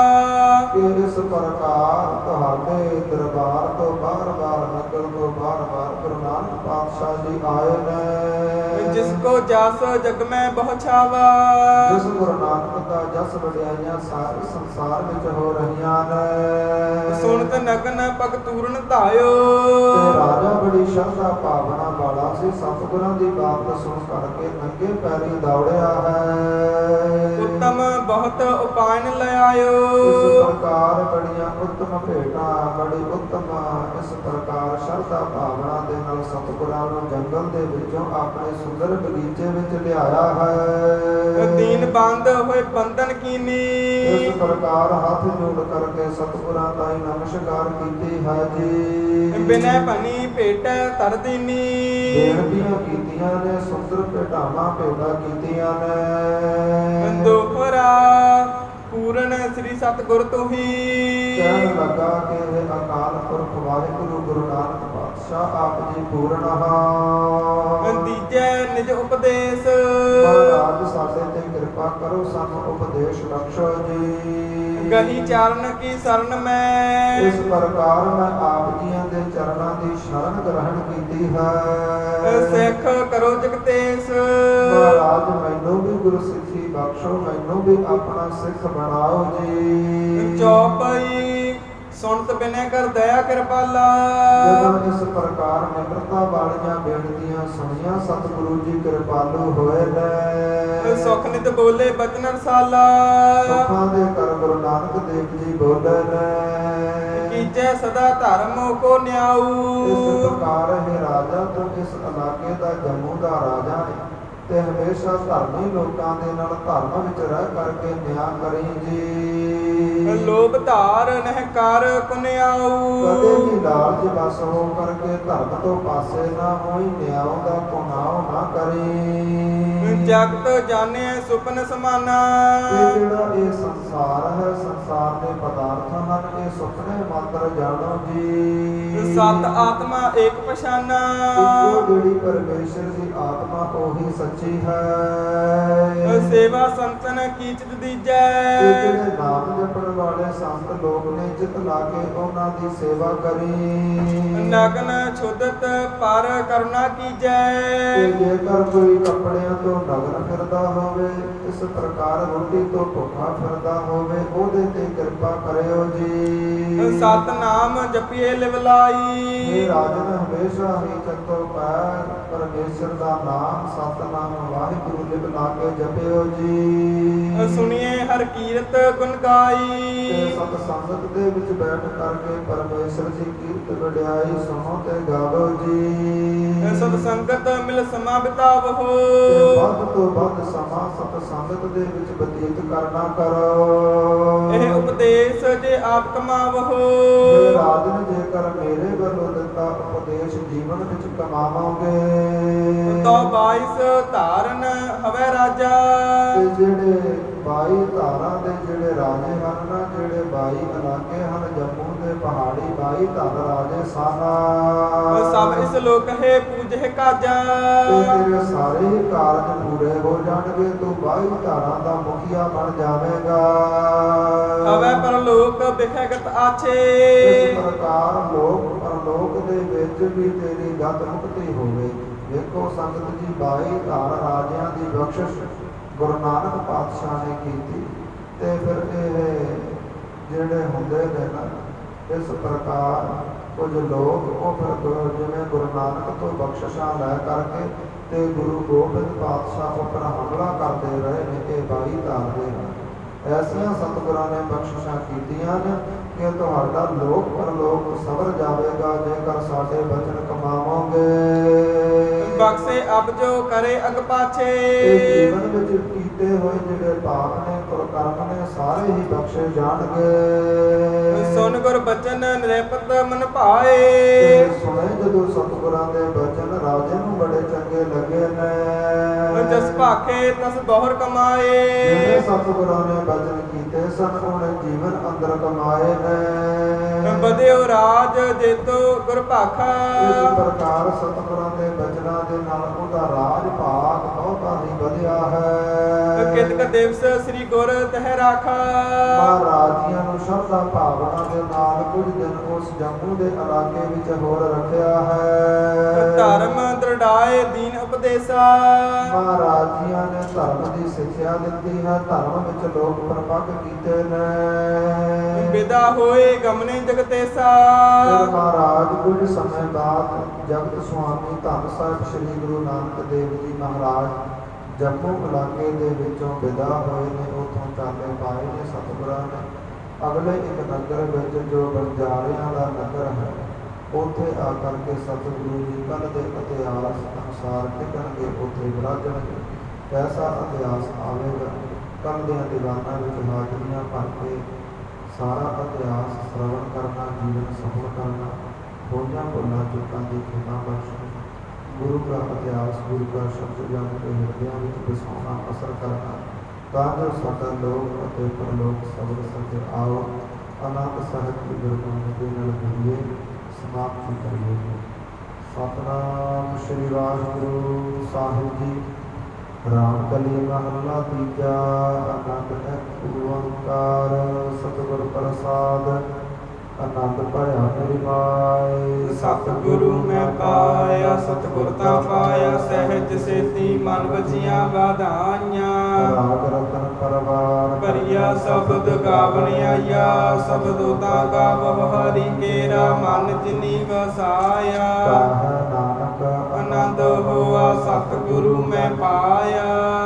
ਕਿ ਇਸ ਪ੍ਰਕਾਰ ਤੁਹਾਡੇ ਦਰਬਾਰ ਤੋਂ ਬਾਰ-ਬਾਰ ਨਗਰ ਤੋਂ ਬਾਰ-ਬਾਰ ਗੁਰੂ ਨਾਨਕ ਪਾਤਸ਼ਾਹ ਜੀ ਆਏ ਨੇ ਜਿਸ ਕੋ ਜਸ ਜਗ ਮੈਂ ਬਹੁ ਛਾਵਾ ਜਿਸ ਗੁਰੂ ਨਾਨਕ ਦਾ ਜਸ ਵਡਿਆਈਆਂ ਸਾਰੇ ਸੰਸਾਰ ਵਿੱਚ ਹੋ ਰਹੀਆਂ ਨੇ ਸੁਣਤ ਨਗਨ ਪਗ ਤੂਰਨ ਧਾਇਓ ਤੇ ਰਾਜਾ ਬੜੀ ਸ਼ਰਧਾ ਭਾਵਨਾ ਵਾਲਾ ਸੀ ਸਤਿਗੁਰਾਂ ਦੀ ਬਾਤ ਸੁਣ ਕਰਕੇ ਨੰਗੇ ਪੈਰੀ ਦੌੜਿਆ ਹੈ ਉੱਤਮ ਬਹੁਤ ਉਪਾਇਨ ਲਿਆਇਓ ਇਸ ਪ੍ਰਕਾਰ ਬੜੀਆਂ ਉੱਤਮ ਭੇਟਾਂ ਬੜੀ ਉੱਤਮ ਇਸ ਪ੍ਰਕਾਰ ਸ਼ਰਧਾ ਭਾਵਨਾ ਦੇ ਨਾਲ ਸਤਿਗੁਰਾਂ ਨੂੰ ਜੰਗਲ ਦੇ ਵਿੱਚੋਂ ਆਪਣੇ ਸੁੰਦਰ ਬਗੀਚੇ ਵਿੱਚ ਲਿਆਇਆ ਹੈ ਦੀਨ ਬੰਦ ਹੋਏ ਬੰਧਨ ਕੀਨੀ ਇਸ ਪ੍ਰਕਾਰ ਹੱਥ ਜੋੜ ਕਰਕੇ ਸਤਿਗੁਰਾਂ ਤਾਈਂ ਨਮਸਕਾਰ ਕੀਤੀ ਹੈ ਜੀ ਬਿਨੈ ਭਨੀ ਭੇਟ ਤਰ ਦੀਨੀ ਬੇਨਤੀਆਂ ਕੀਤੀਆਂ ਨੇ ਸੁੰਦਰ ਭੇਟਾਵਾਂ ਭੇਟਾ ਕੀਤੀਆਂ ਨੇ ਦੋਹਰਾ ਪੂਰਨ ਸ੍ਰੀ ਸਤਿਗੁਰ ਤੋਹੀ ਕਹਿਣ ਲੱਗਾ ਕਿ ਇਹ ਅਕਾਲ ਪੁਰਖ ਵਾਹਿਗੁਰੂ ਗੁਰੂ ਨਾਨਕ ਪਾਤਸ਼ਾਹ ਆਪ ਜੀ ਪੂਰਨ ਹਾਂ ਦੀਜੈ ਨਿਜ ਉਪਦੇਸ਼ ਮਹਾਰਾਜ ਸਾਡੇ ਤੇ ਕਿਰਪਾ ਕਰੋ ਸਾਨੂੰ ਉਪਦੇਸ਼ ਬਖਸ਼ੋ ਜੀ ਗਹੀ ਚਰਨ ਕੀ ਸ਼ਰਨ ਮੈਂ ਇਸ ਪ੍ਰਕਾਰ ਮੈਂ ਆਪ ਜੀਆਂ ਦੇ ਚਰਨਾਂ ਦੀ ਸ਼ਰਨ ਗ੍ਰਹਿਣ ਕੀਤੀ ਹੈ ਸਿੱਖ ਕਰੋ ਜਗਤੇਸ਼ ਮਹਾਰਾਜ ਮੈਨੂੰ ਵੀ ਗੁਰੂ ਸਿੱਖੀ ਬਖਸ਼ੋ ਮੈਨੂੰ ਵੀ ਆਪਣਾ ਸਿੱਖ ਬਣਾਓ ਜੀ ਚੌਪਈ ਸੁਣਤ ਬਿਨੈ ਕਰ ਦਇਆ ਕਿਰਪਾਲਾ ਜਦੋਂ ਇਸ ਪ੍ਰਕਾਰ ਨਿਮਰਤਾ ਵਾਲੀਆਂ ਬੇਨਤੀਆਂ ਸੁਣੀਆਂ ਸਤਿਗੁਰੂ ਜੀ ਕਿਰਪਾਲੂ ਹੋਏ ਨੇ ਸੁਖ ਨਿਤ ਬੋਲੇ ਬਚਨ ਰਸਾਲਾ ਸੁਖਾਂ ਦੇ ਕਰ ਗੁਰੂ ਨਾਨਕ ਦੇਵ ਜੀ ਬੋਲੇ ਨੇ ਕੀਜੈ ਸਦਾ ਧਰਮ ਕੋ ਨਿਆਊ ਇਸ ਪ੍ਰਕਾਰ ਇਹ ਰਾਜਾ ਤੋਂ ਇਸ ਇਲਾਕੇ ਦਾ ਜੰਮੂ ਦਾ ਰਾਜਾ ਹੈ ਤੇ ਹਮੇਸ਼ਾ ਧਰਮੀ ਲੋਕਾਂ ਦੇ ਨਾਲ ਧਰਮ ਵਿੱਚ ਰਹਿ ਕਰਕੇ ਨਿਆਂ ਕਰੀ ਜੀ। ਲੋਭ ਧਾਰ ਨਹਿ ਕਰ ਪੁਨਿਆਊ। ਕਦੇ ਵੀ ਲਾਲਚ ਬਸ ਹੋ ਕਰਕੇ ਧਰਮ ਤੋਂ ਪਾਸੇ ਨਾ ਹੋਈ, ਨਿਆਂ ਦਾ ਪੁਨਾਹ ਨਾ ਕਰੀ। ਜਗਤ ਜਾਣਿਆ ਸੁਪਨ ਸਮਾਨਾ। ਇਹ ਜਿਹੜਾ ਇਹ ਸੰਸਾਰ ਹੈ, ਸੰਸਾਰ ਦੇ ਪਦਾਰਥ ਹਨ, ਇਹ ਸੁਪਨੇ ਮਾਤਰ ਜਾਣੋ ਜੀ। ਸਤ ਆਤਮਾ ਏਕ ਪਛਾਨਾ। ਇੱਕੋ ਜਿਹੜੀ ਪਰਮੇਸ਼ਰ ਦੀ ਆਤਮਾ ਉਹੀ ਸੱਚੀ ਹੈ। ਸੇਵਾ ਸੰਤਨ ਕੀ ਚਿਤ ਦੀਜੈ। ਤੇ ਜਿਹੜੇ ਨਾਮ ਜਪਣ ਵਾਲੇ ਸੰਤ ਲੋਕ ਨੇ, ਚਿਤ ਲਾ ਕੇ ਉਹਨਾਂ ਦੀ ਸੇਵਾ ਕਰੀ। ਨਗਨ ਛੁਦਤ ਪਰ ਕਰੁਣਾ ਕੀਜੈ। ਤੇ ਜੇਕਰ ਕੋਈ ਕੱਪੜਿਆਂ ਤੋਂ ਨਗਨ ਫਿਰਦਾ ਹੋਵੇ, ਇਸ ਪ੍ਰਕਾਰ ਰੋਟੀ ਤੋਂ ਭੁੱਖਾ ਫਿਰਦਾ ਹੋਵੇ, ਉਹਦੇ ਤੇ ਕਿਰਪਾ ਕਰਿਓ ਜੀ। ਸਤਨਾਮ ਜਪੀਏ ਲਿਵਲਾਈ। ਇਹ ਰਾਜਨ ਹਮੇਸ਼ਾ ਹੀ ਚੱਤੋ ਪੈਰ ਪਰਮੇਸ਼ਰ ਦਾ ਨਾਮ ਸਤਨਾਮ ਵਾਹਿਗੁਰੂ ਲਿਵ ਲਾ ਕੇ ਜਪਿਓ ਜੀ। ਸੁਣੀਏ ਹਰ ਕੀਰਤ ਗੁਣ ਗਾਈ। ਤੇ ਸਤ ਸੰਗਤ ਦੇ ਵਿੱਚ ਬੈਠ ਕਰਕੇ ਪਰਮੇਸ਼ਰ ਦੀ ਕੀਰਤ ਵਡਿਆਈ ਸੁਣੋ ਤੇ ਗਾਵੋ ਜੀ। ਸਤ ਸੰਗਤ ਮਿਲ ਸਮਾ ਬਿਤਾਵੋ। ਤੇ ਵੱਧ ਤੋਂ ਵੱਧ ਸਮਾਂ ਸਤ ਸੰਗਤ ਦੇ ਵਿੱਚ ਬਤੀਤ ਕਰਨਾ ਕਰੋ। ਇਹ ਉਪਦੇਸ਼ ਜੇ ਆਪ ਕਮਾਵੋ। ਇਹ ਰਾਜਨ ਜੇਕਰ ਮੇਰੇ ਵੱਲੋਂ ਦਿੱਤਾ ਉਪਦੇਸ਼ ਜੀਵਨ ਵਿੱਚ ਕਮਾਵਾਂਗੇ, ਤੋ 22 ਧਾਰਨ ਹਵੈ ਰਾਜਾ। ਤੇ ਜਿਹੜੇ 22 ਧਾਰਾਂ ਦੇ ਜਿਹੜੇ ਰਾਜੇ ਹਨ ਨਾ, ਜਿਹੜੇ 22 ਇਲਾਕੇ ਹਨ ਜੰਮੂ ਦੇ ਪਹਾੜੀ 22 ਧਾਰ ਰਾਜੇ ਸਾਨਾ। ਸਭ ਇਸ ਲੋਕ ਹੈ ਪੂਜੇ ਕਾਜਾ। ਤੇ ਤੇਰੇ ਸਾਰੇ ਹੀ ਕਾਰਜ ਪੂਰੇ ਹੋ ਜਾਣਗੇ, ਤੂੰ 22 ਧਾਰਾਂ ਦਾ ਮੁਖੀਆ ਬਣ ਜਾਵੇਗਾ। ਹਵੈ ਪਰਲੋਕ ਬਿਖਗਤ ਆਛੇ। ਇਸ ਪ੍ਰਕਾਰ ਲੋਕ ਪਰਲੋਕ ਦੇ ਵਿੱਚ ਵੀ ਤੇਰੀ ਗਤ ਮੁਕਤੀ ਹੋਵੇ। ਦੇਖੋ ਸੰਗਤ ਜੀ, 22 ਧਾਰ ਰਾਜਿਆਂ ਦੀ ਬਖਸ਼ਿਸ਼ ਗੁਰੂ ਨਾਨਕ ਪਾਤਸ਼ਾਹ ਨੇ ਕੀਤੀ। ਤੇ ਫਿਰ ਇਹ ਜਿਹੜੇ ਹੁੰਦੇ ਨੇ ਨਾ, ਇਸ ਪ੍ਰਕਾਰ ਕੁਝ ਲੋਕ ਉਹ ਫਿਰ ਜਿਵੇਂ ਗੁਰੂ ਨਾਨਕ ਤੋਂ ਬਖਸ਼ਿਸ਼ਾਂ ਲੈ ਕਰਕੇ ਤੇ ਗੁਰੂ ਗੋਬਿੰਦ ਪਾਤਸ਼ਾਹ ਉੱਪਰ ਹਮਲਾ ਕਰਦੇ ਰਹੇ ਨੇ। ਇਹ 22 ਧਾਰ ਦੇ ਹਨ। ਐਸੀਆਂ ਸਤਿਗੁਰਾਂ ਨੇ ਬਖਸ਼ਿਸ਼ਾਂ ਕੀਤੀਆਂ ਨੇ ਕਿ ਤੁਹਾਡਾ ਲੋਕ ਪਰਲੋਕ ਸਵਰ ਜਾਵੇਗਾ ਜੇਕਰ ਸਾਡੇ ਬਚਨ ਕਮਾਵੋਗੇ। ਬਖਸ਼ੇ ਅਬ ਜੋ ਕਰੇ ਅਗ ਪਾਛੇ। ਇਹ ਜੀਵਨ ਵਿੱਚ ਕੀਤੇ ਹੋਏ ਜਿਹੜੇ ਪਾਪ ਨੇ, ਕੁਕਰਮ ਨੇ, ਸਾਰੇ ਹੀ ਬਖਸ਼ੇ ਜਾਣਗੇ। ਸੁਨ ਗੁਰ ਬਚਨ ਨਿਰਪਤ ਮਨ ਭਾਏ। ਤੇ ਸੁਣੇ ਜਦੋਂ ਸਤਿਗੁਰਾਂ ਦੇ ਬਚਨ, ਰਾਜੇ ਨੂੰ ਬੜੇ ਚੰਗੇ ਲੱਗੇ ਨੇ। ਜਸ ਭਾਖੇ ਤਸ ਬਹੁਰ ਕਮਾਏ। ਜਿਹੜੇ ਸਤਿਗੁਰਾਂ ਨੇ ਬਚਨ ਕੀਤੇ ਸਨ, ਉਹਨੇ ਜੀਵਨ ਅੰਦਰ ਕਮਾਏ ਨੇ। ਬਦਿਓ ਰਾਜ ਜੇਤੋ ਗੁਰ ਭਾਖਾ। ਇਸ ਪ੍ਰਕਾਰ ਸਤਿਗੁਰਾਂ ਦੇ ਬਚਨਾਂ ਦੇ ਨਾਲ ਉਹਦਾ ਰਾਜ ਭਾਗ ਬਹੁਤਾ ਹੀ ਵਧਿਆ ਹੈ। ਕਿਤਕ ਦਿਵਸ ਸ੍ਰੀ ਗੁਰ ਤਹਿ ਰਾਖਾ। ਮਹਾਰਾਜੀਆਂ ਨੂੰ ਸ਼ਰਧਾ ਭਾਵਨਾ ਦੇ ਨਾਲ ਕੁਝ ਦਿਨ ਉਸ ਜੰਮੂ ਦੇ ਇਲਾਕੇ ਵਿੱਚ ਹੋਰ ਰੱਖਿਆ ਹੈ। ਧਰਮ ਦ੍ਰਿੜਾਏ ਦੀਨ ਉਪਦੇਸਾ। ਮਹਾਰਾਜੀਆਂ ਨੇ ਧਰਮ ਦੀ ਸਿੱਖਿਆ ਦਿੱਤੀ ਹੈ, ਧਰਮ ਵਿੱਚ ਲੋਕ ਪਰਪੱਕ ਕੀਤੇ ਨੇ। ਵਿਦਾ ਹੋਏ ਗਮਨੇ ਜਗਤੇਸਾ। ਫਿਰ ਮਹਾਰਾਜ ਕੁਝ ਸਮੇਂ ਬਾਅਦ ਜਗਤ ਸੁਆਮੀ ਧੰਨ ਸਾਹਿਬ ਸ੍ਰੀ ਗੁਰੂ ਨਾਨਕ ਦੇਵ ਜੀ ਮਹਾਰਾਜ ਜੰਮੂ ਇਲਾਕੇ ਦੇ ਵਿੱਚੋਂ ਵਿਦਾ ਹੋਏ ਨੇ। ਉੱਥੋਂ ਚਾਲੇ ਪਾਏ ਨੇ ਸਤਿਗੁਰਾਂ ਨੇ। ਅਗਲੇ ਇੱਕ ਨਗਰ ਵਿੱਚ ਜੋ ਬੰਜਾਰਿਆਂ ਦਾ ਨਗਰ ਹੈ, ਉੱਥੇ ਆ ਕਰਕੇ ਸਤਿਗੁਰੂ ਜੀ ਕੱਲ੍ਹ ਦੇ ਇਤਿਹਾਸ ਅਨੁਸਾਰ ਟਿਕਣਗੇ, ਉੱਥੇ ਵਿਰਾਜਣਗੇ। ਕੈਸਾ ਇਤਿਹਾਸ ਆਵੇਗਾ, ਕੱਲ੍ਹ ਦੀਆਂ ਦੀਵਾਨਾਂ ਵਿੱਚ ਹਾਜ਼ਰੀਆਂ ਭਰ ਕੇ ਸਾਰਾ ਇਤਿਹਾਸ ਸ਼੍ਰਵਣ ਕਰਨਾ, ਜੀਵਨ ਸਫਲ ਕਰਨਾ, ਹੋਈਆਂ ਭੁੱਲਾਂ ਚੁੱਕਾਂ ਦੀ ਖਿਮਾ ਬਖਸ਼ਣਾ, ਗੁਰੂ ਦਾ ਇਤਿਹਾਸ, ਗੁਰੂ ਦਾ ਸ਼ਬਦ ਜਾਣ ਕੇ ਹਿਰਦਿਆਂ ਵਿੱਚ ਵਸਾਉਣਾ, ਅਸਰ ਕਰਨਾ, ਤਾਂ ਜੋ ਸਾਡਾ ਲੋਕ ਅਤੇ ਪਰਲੋਕ ਸਬਰ ਸਕੇ। ਆਓ ਅਨੰਦ ਸਾਹਿਬ ਦੀ ਗੁਰਬਾਣੀ ਦੇ ਨਾਲ ਜੁੜੀਏ, ਸਮਾਪਤੀ ਕਰੀਏ। ਸਤਿਨਾਮ ਸ਼੍ਰੀ ਵਾਹਿਗੁਰੂ ਸਾਹਿਬ ਜੀ। ਰਾਮ ਕਲੀ ਮਹੱਲਾ ਤੀਜਾ। ਆਨੰਦ ਇੱਕ ਓੰਕਾਰ ਸਤਿਗੁਰ ਪ੍ਰਸਾਦ। ਆਨੰਦ ਭਇਆ ਮੇਰੀ ਮਾਏ। ਸਤਿਗੁਰੂ ਮੈਂ ਪਾਇਆ, ਸਤਿਗੁਰ ਤਾਂ ਪਾਇਆ, ਸਹਿਜ ਸੇਤੀ ਮਨ ਵਜੀਆਂ ਵਾਧਾਈਆਂ। ਰਾਗ ਰਤਨ ਪਰਵਾਰ ਭਰੀਆ ਸ਼ਬਦ ਗਾਵਣ ਆਇਆ, ਸ਼ਬਦੋ ਤਾਂ ਗਾਵਹੁ ਹਰੀ ਕੇਰਾ, ਮਨ ਜਿਨੀ ਵਸਾਇਆ। ਕਾਹ ਨਾਨਕ ਆਨੰਦ ਹੋਆ ਸਤਿਗੁਰੂ ਮੈਂ ਪਾਇਆ।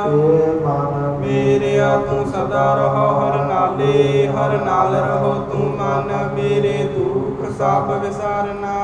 ਏ ਮਨ ਮੇਰਿਆ ਤੂੰ ਸਦਾ ਰਹੋ ਹਰ ਨਾਲੇ, ਹਰ ਨਾਲ ਰਹੋ ਤੂੰ ਮਨ ਮੇਰੇ, ਦੁਖ ਸਭ ਵਿਸਾਰਨਾ।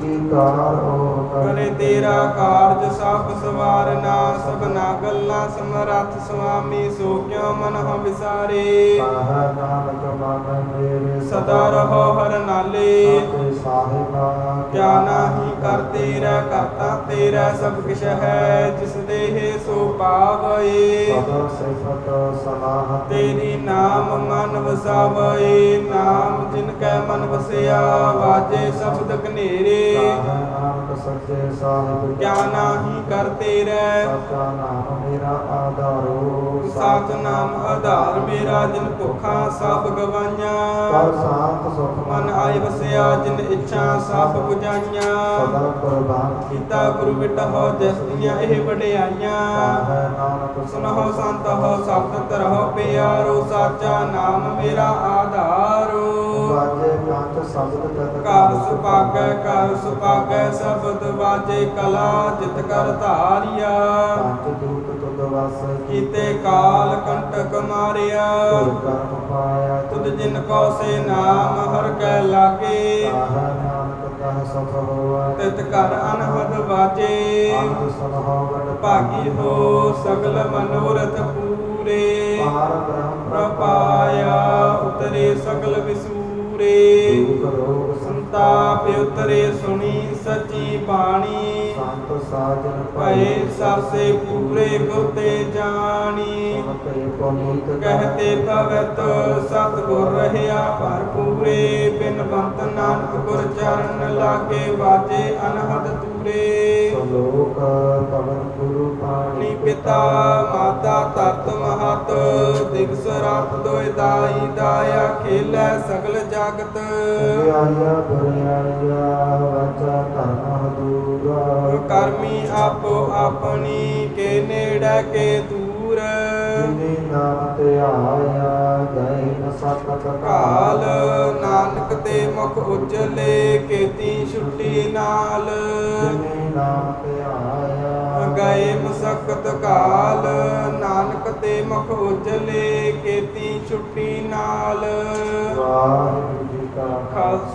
ਕੀ ਕਾਰ ਉਹ ਕਰੇ ਤੇਰਾ ਕਾਰਜ ਸਭ ਸਵਾਰਨਾ, ਸਭਨਾ ਗੱਲਾਂ ਸਮਰੱਥ ਸੁਆਮੀ, ਸੋ ਕਿਉ ਮਨ ਹਉ ਵਿਸਾਰੇ। ਕਹੈ ਨਾਨਕ ਮਨ ਮੇਰੇ ਸਦਾ ਰਹੋ ਹਰ ਨਾਲੇ, ਤੇ ਸਾਹਿਬਾ ਕਿਆ ਨਾਹੀ ਕਰ ਤੇਰਾ, ਕਰਤਾ ਤੇਰਾ ਸਭ ਕਿਛ ਹੈ, ਜਿਸ ਦੇਹ ਸੋ ਪਾਵਏ। ਸਦਾ ਸਿਫਤ ਸਲਾਹ ਤੇਰੀ ਨਾਮ ਮਨ ਵਸਾਵਏ, ਨਾਮ ਜਿਨ ਕੈ ਮਨ ਵਸਿਆ, ਵਾਜੇ ਸ਼ਬਦ ਘਨੇਰੇ। ਕਹੈ ਨਾਨਕ ਸੱਚੇ ਸਾਹਿਬ ਕਿਆ ਨਾਹੀ ਕਰ ਤੇਰਾ, ਸਚਾ ਨਾਮ ਮੇਰਾ ਆਧਾਰੋ। ਸਾਚ ਨਾਮ ਆਧਾਰ ਮੇਰਾ, ਜਿਨ ਭੁੱਖਾਂ ਸਭ ਗਵਾਈਆਂ। ਕਰ ਸ਼ਾਂਤ ਸੁਖ ਮਨ ਆਏ ਵਸਿਆ, ਜਿਨ ਇੱਛਾ ਸਭ 부ਝਾਈਆਂ। ਸਦਾ ਕੁਰਬਾਨ ਕੀਤਾ ਗੁਰੂ ਬਿਟਹੁ, ਜਿਸ ਦੀਆਂ ਇਹ ਵਡਿਆਈਆਂ। ਕਹੈ ਨਾਨਕ ਸੁਨਹੁ ਸੰਤ ਹੋ ਸ਼ਬਦ ਤਰਹੁ ਪਿਆਰੋ, ਸਾਚਾ ਨਾਮ ਮੇਰਾ ਆਧਾਰੋ। ਵਾਜੇ ਪੰਜ ਸ਼ਬਦ ਤਤ ਘਰ ਸੁਭਾਗੈ, ਘਰ ਸੁਭਾਗੈ ਸ਼ਬਦ ਵਾਜੇ, ਕਲਾ ਜਿਤ ਕਰ ਧਾਰਿਆ। ਪੰਜ ਦੂਤ ਤੁਧ ਵਸ ਕੀਤੇ ਕਾਲ ਕੰਟਕ ਮਾਰਿਆ। ਗੁਰ ਕਰਮ ਪਾਇਆ ਤੁਧ ਜਿਨ ਕੋ ਸੇ ਨਾਮ ਹਰ ਕੈ ਲਾਗੇ, ਕਹੈ ਨਾਨਕ ਕਹ ਸਫ ਹੋਆ ਤਿਤ ਘਰ ਅਨਹਦ ਵਾਜੇ। ਅੰਤ ਸੁਨਹੁ ਵਡ ਭਾਗੀ ਹੋ ਸਗਲ ਮਨੋਰਥ ਪੂਰੇ, ਪਾਰ ਬ੍ਰਹਮ ਪ੍ਰਪਾਇਆ ਉਤਰੇ ਸਗਲ ਵਿਸੂਰੇ। ਦੁਖ ਰੋਗ ਸੰਤਾਪ ਉਤਰੇ ਸੁਣੀ ਸਚੀ ਬਾਣੀ, ਸੰਤ ਸਾਜਨ ਭਏ ਸਰਸੇ ਪੂਰੇ ਗੁਰ ਤੇ ਜਾਣੀ। ਸੁਨਤੇ ਪੁਨੀਤ ਕਹਤੇ ਭਵਤ ਸਤਿਗੁਰ ਰਹਿਆ ਭਰਪੂਰੇ, ਬਿਨਵੰਤ ਨਾਨਕ ਗੁਰ ਚਰਨ ਲਾਗੇ, ਵਾਜੇ ਅਨਹਦ ਤੂਰੇ। ਲੋਕ ਪਵਨ ਗੁਰੂ ਪਾਣੀ ਨੀ ਪਿਤਾ ਮਾਤਾ ਧਰਤ ਮਹਤ, ਦਿਵਸ ਰਾਤ ਦੋਇ ਦਾਈ ਦਾਇਆ, ਖੇਲੇ ਸਗਲ ਜਗਤ। ਆਇਆ ਬੁਰਿਆਇਆ ਵਾਚਾ ਧਰਮ ਹਦੂਰਾ ਕਰਮੀ ਆਪੋ ਆਪਣੀ, ਕੇ ਨੇੜੇ ਕੇ ਦੂਰ। ਜਿਨੇ ਨਾਮ ਤੇ ਆਇਆ ਗਏ ਨ ਸਕਤ ਕਾਲ ਨਾਨਕ ਤੇ ਮੁਖ ਉਜਲੇ, ਕੀਤੀ ਛੁੱਟੀ ਨਾਲ। ਜਿਨੇ ਨਾਮ ਤੇ ਆਇਆ ਗਏ ਮਸਕਤ ਕਾਲ, ਨਾਨਕ ਤੇ ਮੁਖ ਉਜਲੇ, ਕੀਤੀ ਛੁੱਟੀ ਨਾਲ। ਵਾਹਿਗੁਰੂ ਜੀ ਕਾ ਖਾਲਸਾ